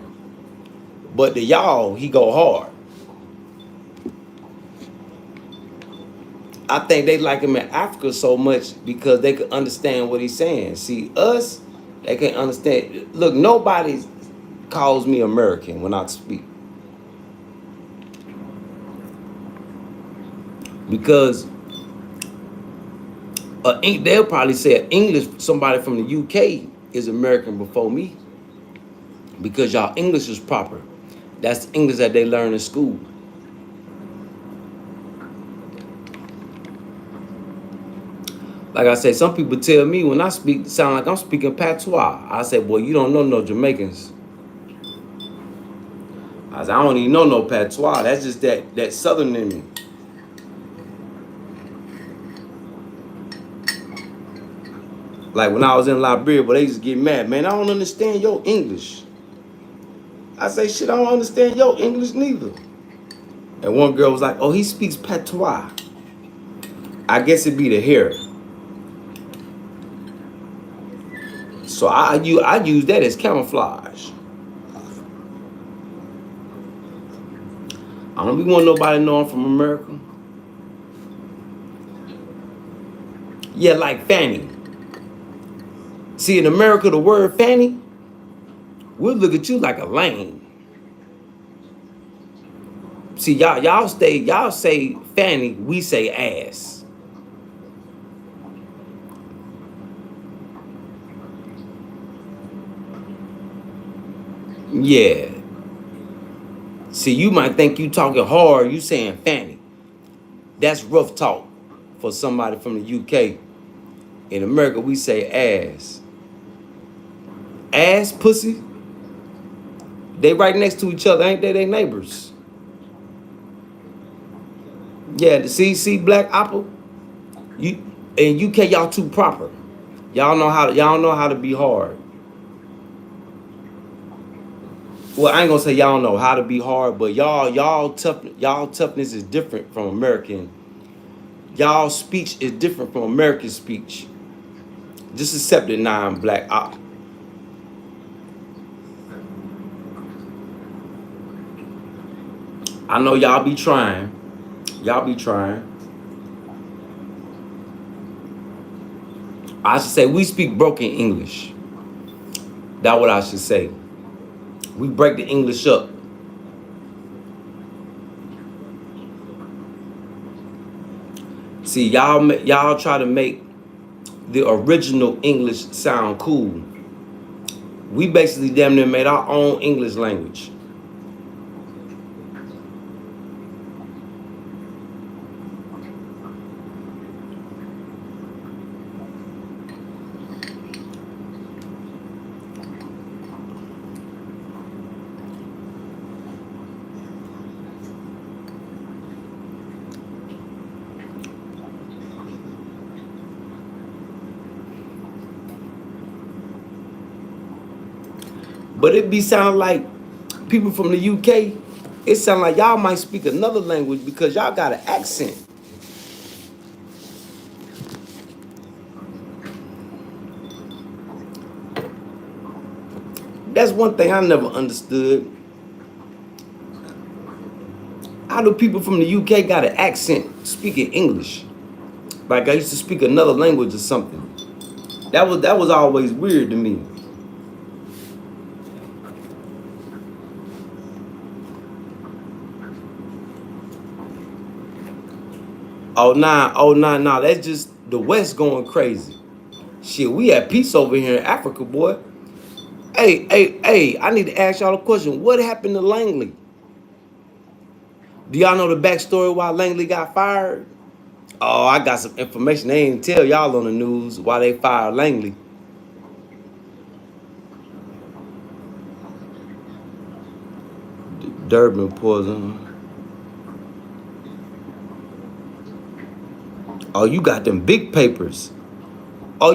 But to y'all, he go hard. I think they like him in Africa so much because they could understand what he's saying. See, us, they can't understand. Look, nobody calls me American when I speak. Because they'll probably say English, somebody from the UK is American before me. Because y'all English is proper. That's the English that they learn in school. Like I said, some people tell me when I speak, sound like I'm speaking patois. I say, boy, you don't know no Jamaicans. I said, I don't even know no patois. That's just that southern in me. Like when I was in Liberia, but they used to get mad. Man, I don't understand your English. I say, shit, I don't understand your English neither. And one girl was like, oh, he speaks patois. I guess it'd be the hair. So I use that as camouflage. I don't be want nobody to know I'm from America. Yeah, like Fanny. See, in America, the word Fanny, we'll look at you like a lame. See, y'all say Fanny, we say ass. Yeah. See, you might think you talking hard, you saying Fanny. That's rough talk for somebody from the UK. In America, we say ass. Ass, pussy. They right next to each other, ain't they? They neighbors. Yeah, see, Black Apple. You in UK, y'all too proper. Y'all know how to be hard. Well, I ain't gonna say y'all know how to be hard, but y'all toughness is different from American. Y'all speech is different from American speech. Just accept it, non-black. I know y'all be trying. Y'all be trying. I should say we speak broken English. That's what I should say. We break the English up. See, y'all try to make the original English sound cool. We basically damn near made our own English language. But it be sound like people from the UK, it sound like y'all might speak another language because y'all got an accent. That's one thing I never understood. How do people from the UK got an accent speaking English? Like I used to speak another language or something. That was always weird to me. Oh nah. That's just the West going crazy. Shit, we at peace over here in Africa, boy. Hey, I need to ask y'all a question. What happened to Langley? Do y'all know the backstory why Langley got fired? Oh, I got some information. They didn't tell y'all on the news why they fired Langley. Durban poison. Oh, you got them big papers. Oh,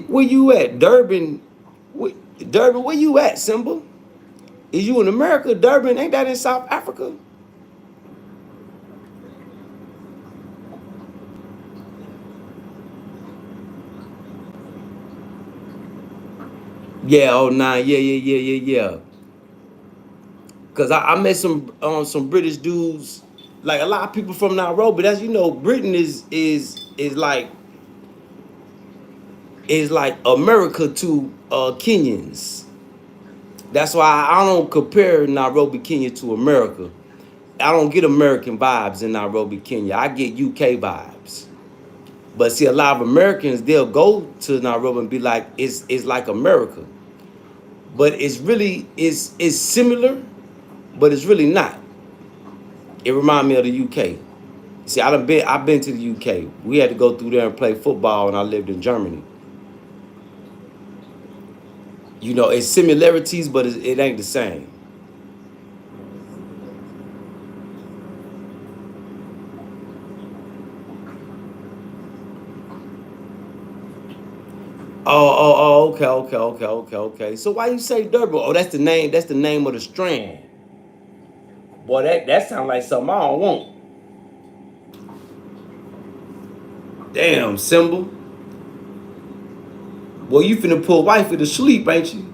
where you at? Durban. Durban, where you at, Symbol? Is you in America? Durban, ain't that in South Africa? Yeah, oh nah, yeah. Cause I met some British dudes, like a lot of people from Nairobi. That's Britain is like America to Kenyans. That's why I don't compare Nairobi, Kenya to America. I don't get American vibes in Nairobi, Kenya. I get UK vibes. But see, a lot of Americans, they'll go to Nairobi and be like, it's like America. But it's similar, but it's really not. It reminds me of the UK. See, I've been to the UK. We had to go through there and play football, and I lived in Germany. It's similarities, but it ain't the same. Okay. So why you say Durban? Oh, that's the name. That's the name of the strand. Boy, that sounds like something I don't want. Damn, Symbol. Boy, you finna pull wifey to sleep, ain't you?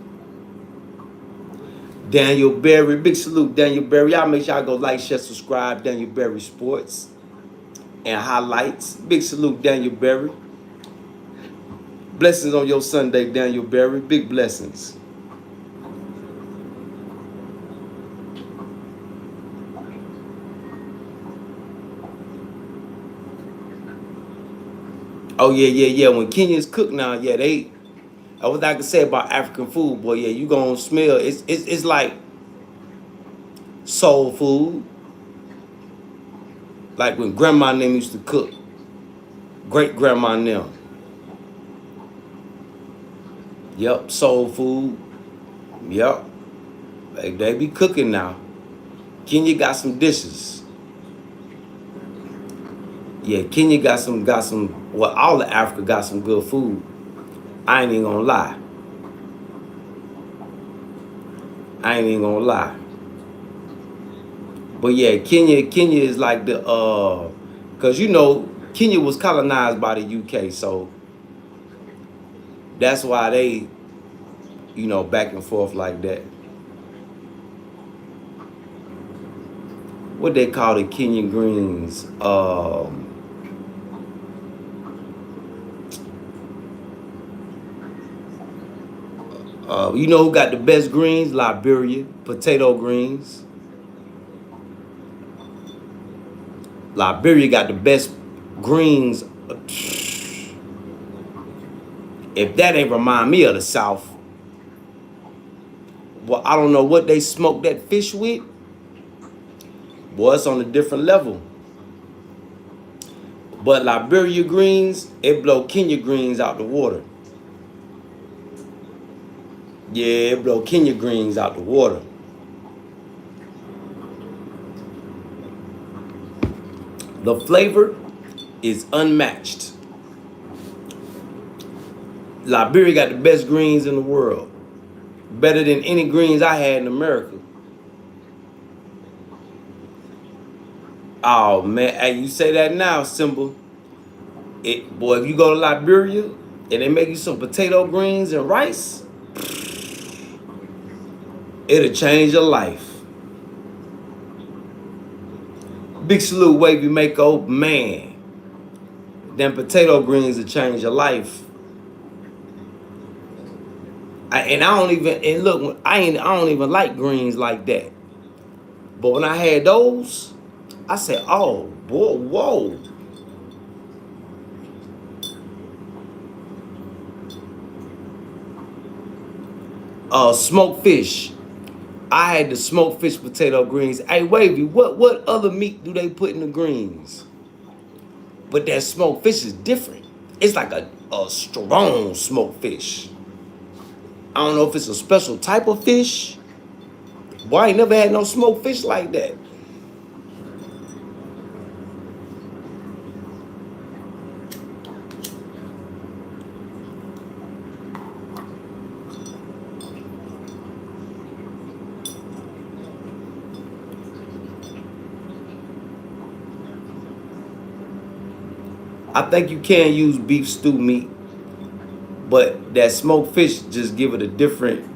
Daniel Berry, big salute, Daniel Berry. Y'all make sure y'all go like, share, subscribe, Daniel Berry Sports and Highlights. Big salute, Daniel Berry. Blessings on your Sunday, Daniel Berry. Big blessings. Oh yeah. When Kenyans cook now, yeah, what I can say about African food, boy, yeah, you gonna smell. It's like soul food, like when grandma and them used to cook. Great grandma and them. Yep, soul food. Yep, they be cooking now. Kenya got some dishes. Yeah, Kenya got some. Well, all of Africa got some good food. I ain't even gonna lie. But yeah, Kenya is like the cause Kenya was colonized by the UK, so that's why they, back and forth like that. What they call the Kenyan greens? You know who got the best greens? Liberia, potato greens. Liberia got the best greens. If that ain't remind me of the South, well, I don't know what they smoke that fish with. Boy, it's on a different level. But Liberia greens, it blow Kenya greens out the water. Yeah, it blow Kenya greens out the water. The flavor is unmatched. Liberia got the best greens in the world. Better than any greens I had in America. Oh man, hey, you say that now, Symbol. Boy, if you go to Liberia and they make you some potato greens and rice, it'll change your life. Big salute, Wavy Mako, man. Them potato greens will change your life. I don't even like greens like that. But when I had those, I said, oh boy, whoa. Smoked fish. I had the smoked fish potato greens. Hey, Wavy, what other meat do they put in the greens? But that smoked fish is different. It's like a strong smoked fish. I don't know if it's a special type of fish. Boy, I ain't never had no smoked fish like that. I think you can use beef stew meat, but that smoked fish just give it a different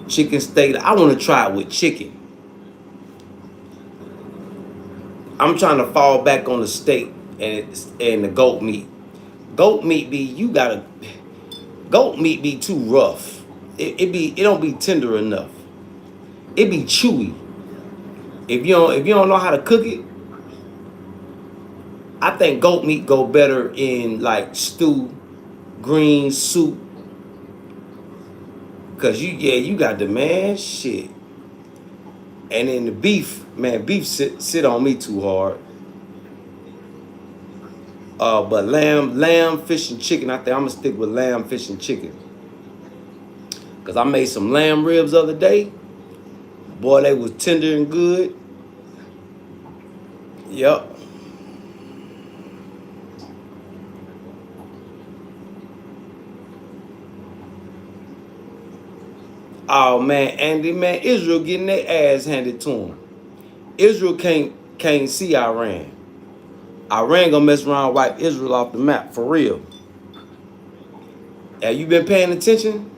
chicken steak. I want to try it with chicken. I'm trying to fall back on the steak and the goat meat. Goat meat goat meat be too rough. It don't be tender enough. It be chewy. If you don't know how to cook it, I think goat meat go better in like stew, green soup. Cause you got the man shit. And then the beef, man, beef sit on me too hard. But lamb, fish, and chicken, I think I'm gonna stick with lamb, fish, and chicken. Cause I made some lamb ribs the other day. Boy, they was tender and good. Yep. Oh man, Andy, man, Israel getting their ass handed to them. Israel can't see Iran. Iran gonna mess around and wipe Israel off the map for real. Have you been paying attention?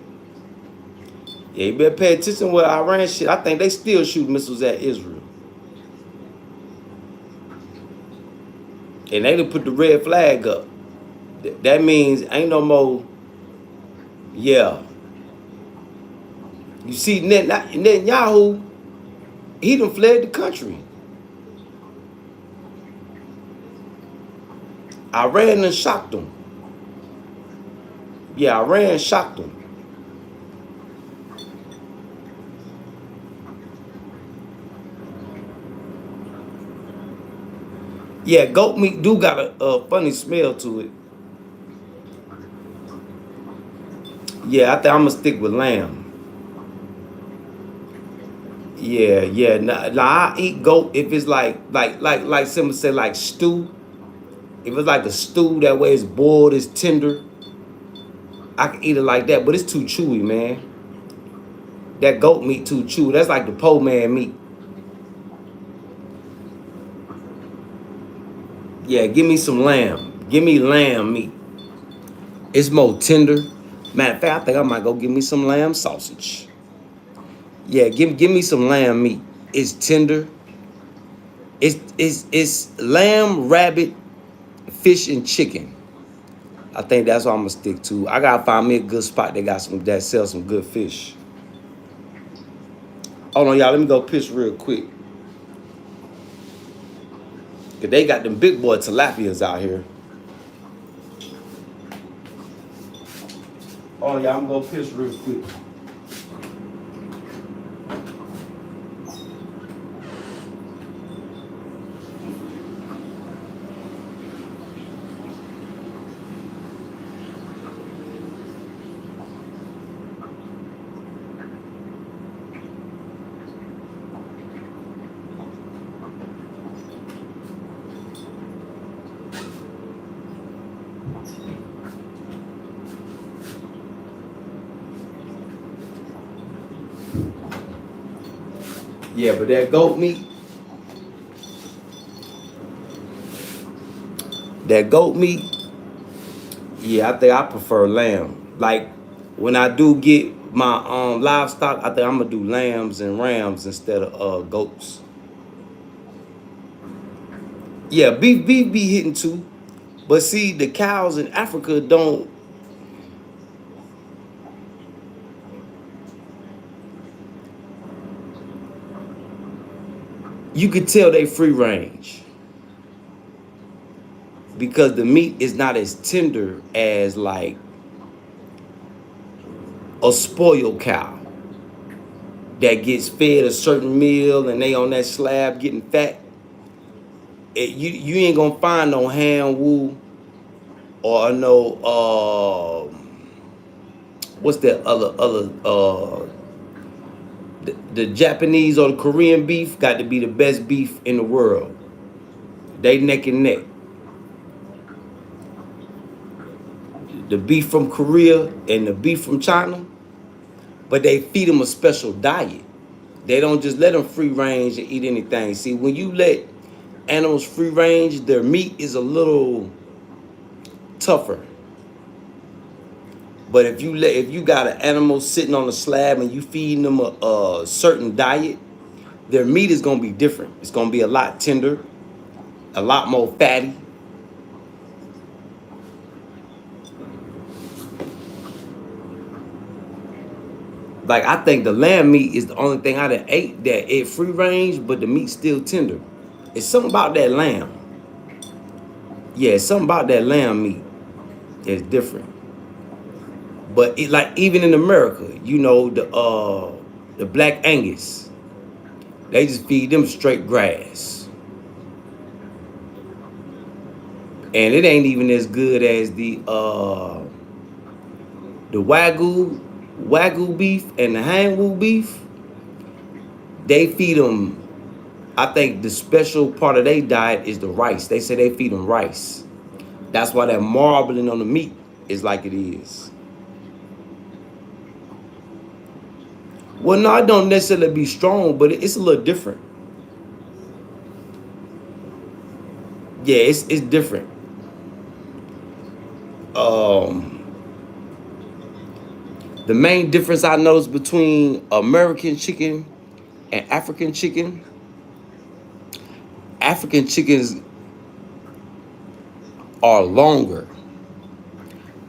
Yeah, you better pay attention with Iran shit. I think they still shoot missiles at Israel. And they done put the red flag up. That means ain't no more, yeah. You see Netanyahu, he done fled the country. Iran done shocked him. Yeah, Iran shocked him. Yeah, goat meat do got a funny smell to it. Yeah, I think I'm gonna stick with lamb. Yeah. Now I eat goat if it's like someone say like stew. If it's like a stew that way it's boiled, it's tender. I can eat it like that, but it's too chewy, man. That goat meat too chewy. That's like the po man meat. Yeah, give me some lamb. Give me lamb meat. It's more tender. Matter of fact, I think I might go give me some lamb sausage. Yeah, give me some lamb meat. It's tender. It's lamb, rabbit, fish, and chicken. I think that's what I'm gonna stick to. I gotta find me a good spot that sells some good fish. Hold on, y'all. Let me go piss real quick. Cause they got them big boy tilapias out here. Hold on, y'all. I'm gonna go piss real quick. Yeah, but that goat meat, yeah, I think I prefer lamb. Like when I do get my livestock, I think I'm gonna do lambs and rams instead of goats. Yeah, beef be hitting too, but see the cows in Africa don't. You could tell they free range because the meat is not as tender as like a spoiled cow. that gets fed a certain meal and they on that slab getting fat, you ain't gonna find no hand wool or no what's that other the Japanese or the Korean beef got to be the best beef in the world. They neck and neck. The beef from Korea and the beef from China, but they feed them a special diet. They don't just let them free range and eat anything. See, when you let animals free range, their meat is a little tougher. But if you got an animal sitting on a slab and you feeding them a certain diet, their meat is gonna be different. It's gonna be a lot tender, a lot more fatty. Like I think the lamb meat is the only thing I done ate that it free range, but the meat's still tender. It's something about that lamb. Yeah, it's something about that lamb meat that's different. But it like even in America, you know, the black Angus, they just feed them straight grass. And it ain't even as good as the wagyu beef and the hangwu beef. They feed them. I think the special part of their diet is the rice. They say they feed them rice. That's why that marbling on the meat is like it is. Well, no, it don't necessarily be strong, but it's a little different. Yeah, it's different. The main difference I noticed between American chicken and African chickens are longer.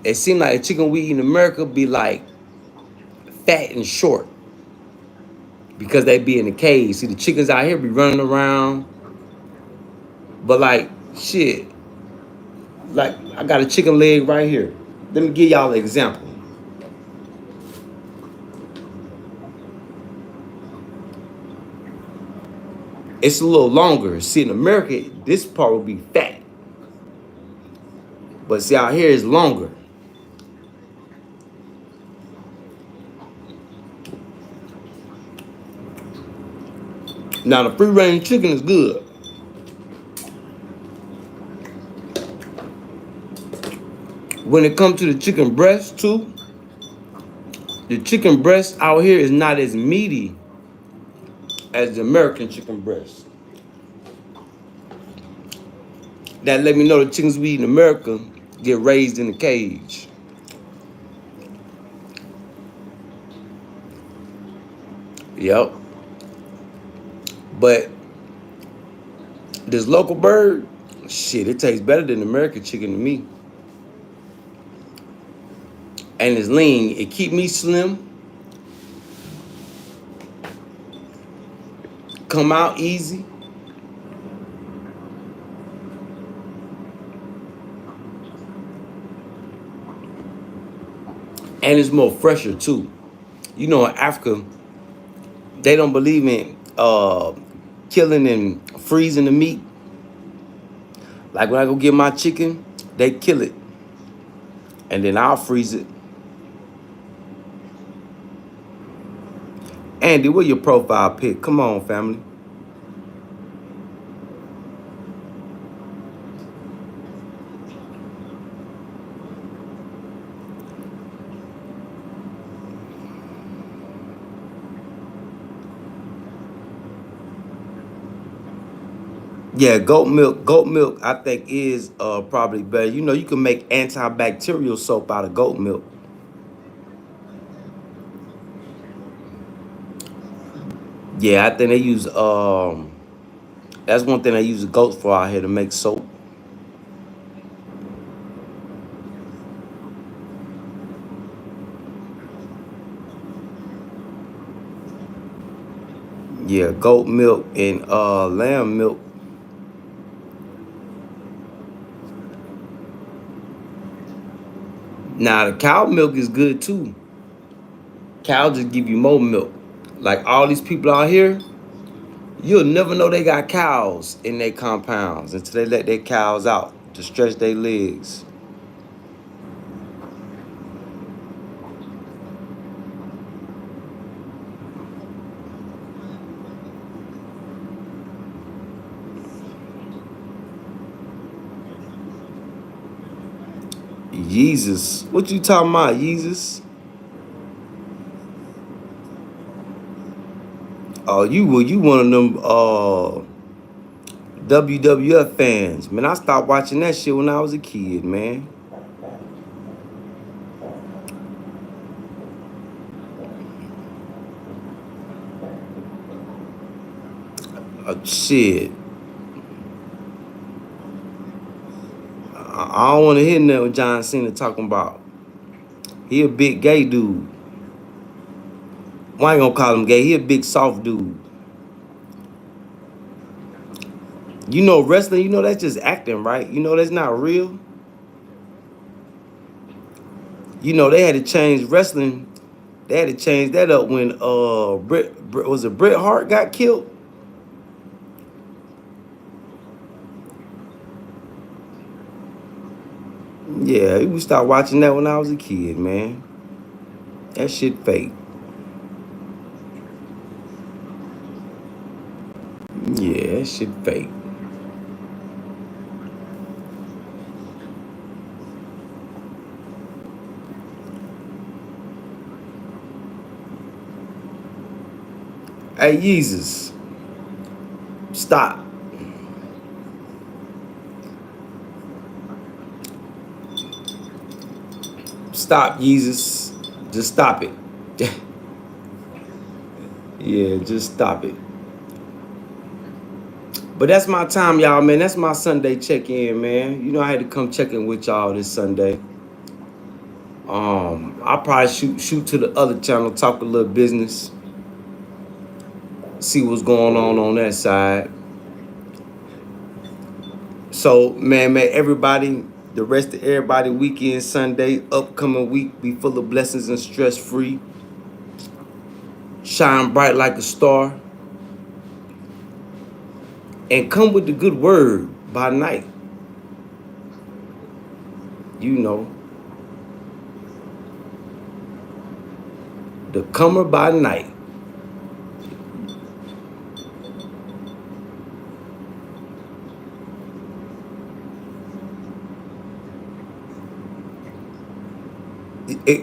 It seems like the chicken we eat in America be like fat and short because they be in the cage. See, the chickens out here be running around, but like shit, like I got a chicken leg right here. Let me give y'all an example. It's a little longer. See, in America, this part will be fat, but see out here it's longer. Now the free range chicken is good. When it comes to the chicken breast too, the chicken breast out here is not as meaty as the American chicken breast. That let me know the chickens we eat in America get raised in a cage. Yep. But this local bird, shit, it tastes better than American chicken to me. And it's lean. It keep me slim. Come out easy. And it's more fresher too. You know, in Africa, they don't believe in killing and freezing the meat. Like when I go get my chicken, they kill it. And then I'll freeze it. Andy, where your profile pic? Come on, family. Yeah, goat milk. Goat milk, I think, is probably better. You know, you can make antibacterial soap out of goat milk. Yeah, I think they use that's one thing they use the goats for out here to make soap. Yeah, goat milk and lamb milk. Now the cow milk is good too. Cow just give you more milk. Like all these people out here, you'll never know they got cows in their compounds until they let their cows out to stretch their legs. Jesus, what you talking about, Jesus? Oh, you one of them WWF fans. Man, I stopped watching that shit when I was a kid, man. Shit. I don't want to hear nothing John Cena talking about. He a big gay dude. Why ain't gonna call him gay? He a big soft dude. You know wrestling, you know that's just acting, right? You know that's not real. You know they had to change wrestling. They had to change that up when Bret Hart got killed? Yeah, we started watching that when I was a kid, man. That shit fake. Yeah, that shit fake. Hey, Jesus. Stop. Stop, Jesus. Just stop it. Yeah, just stop it. But that's my time, y'all, man. That's my Sunday check-in, man. You know I had to come check in with y'all this Sunday. I'll probably shoot to the other channel, talk a little business, see what's going on that side. So, man, everybody, the rest of everybody, weekend, Sunday, upcoming week, be full of blessings and stress-free. Shine bright like a star. And come with the good word by night. You know. The comer by night.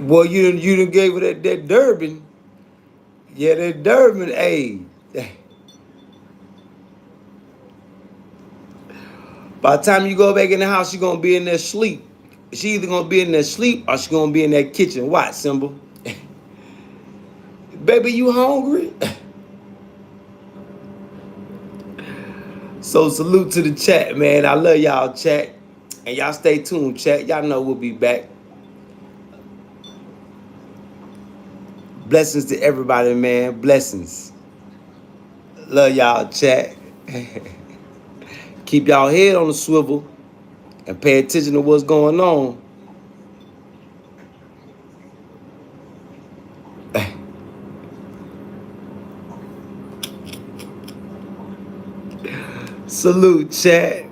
Well, you done gave it that Durban. Yeah, that Durban, hey. By the time you go back in the house, she gonna be in there sleep. She either gonna be in there sleep or she gonna be in that kitchen. Watch, Symbol. Baby, you hungry? So salute to the chat, man. I love y'all, chat. And y'all stay tuned, chat. Y'all know we'll be back. Blessings to everybody, man. Blessings. Love y'all, chat. Keep y'all head on the swivel and pay attention to what's going on. Salute, chat.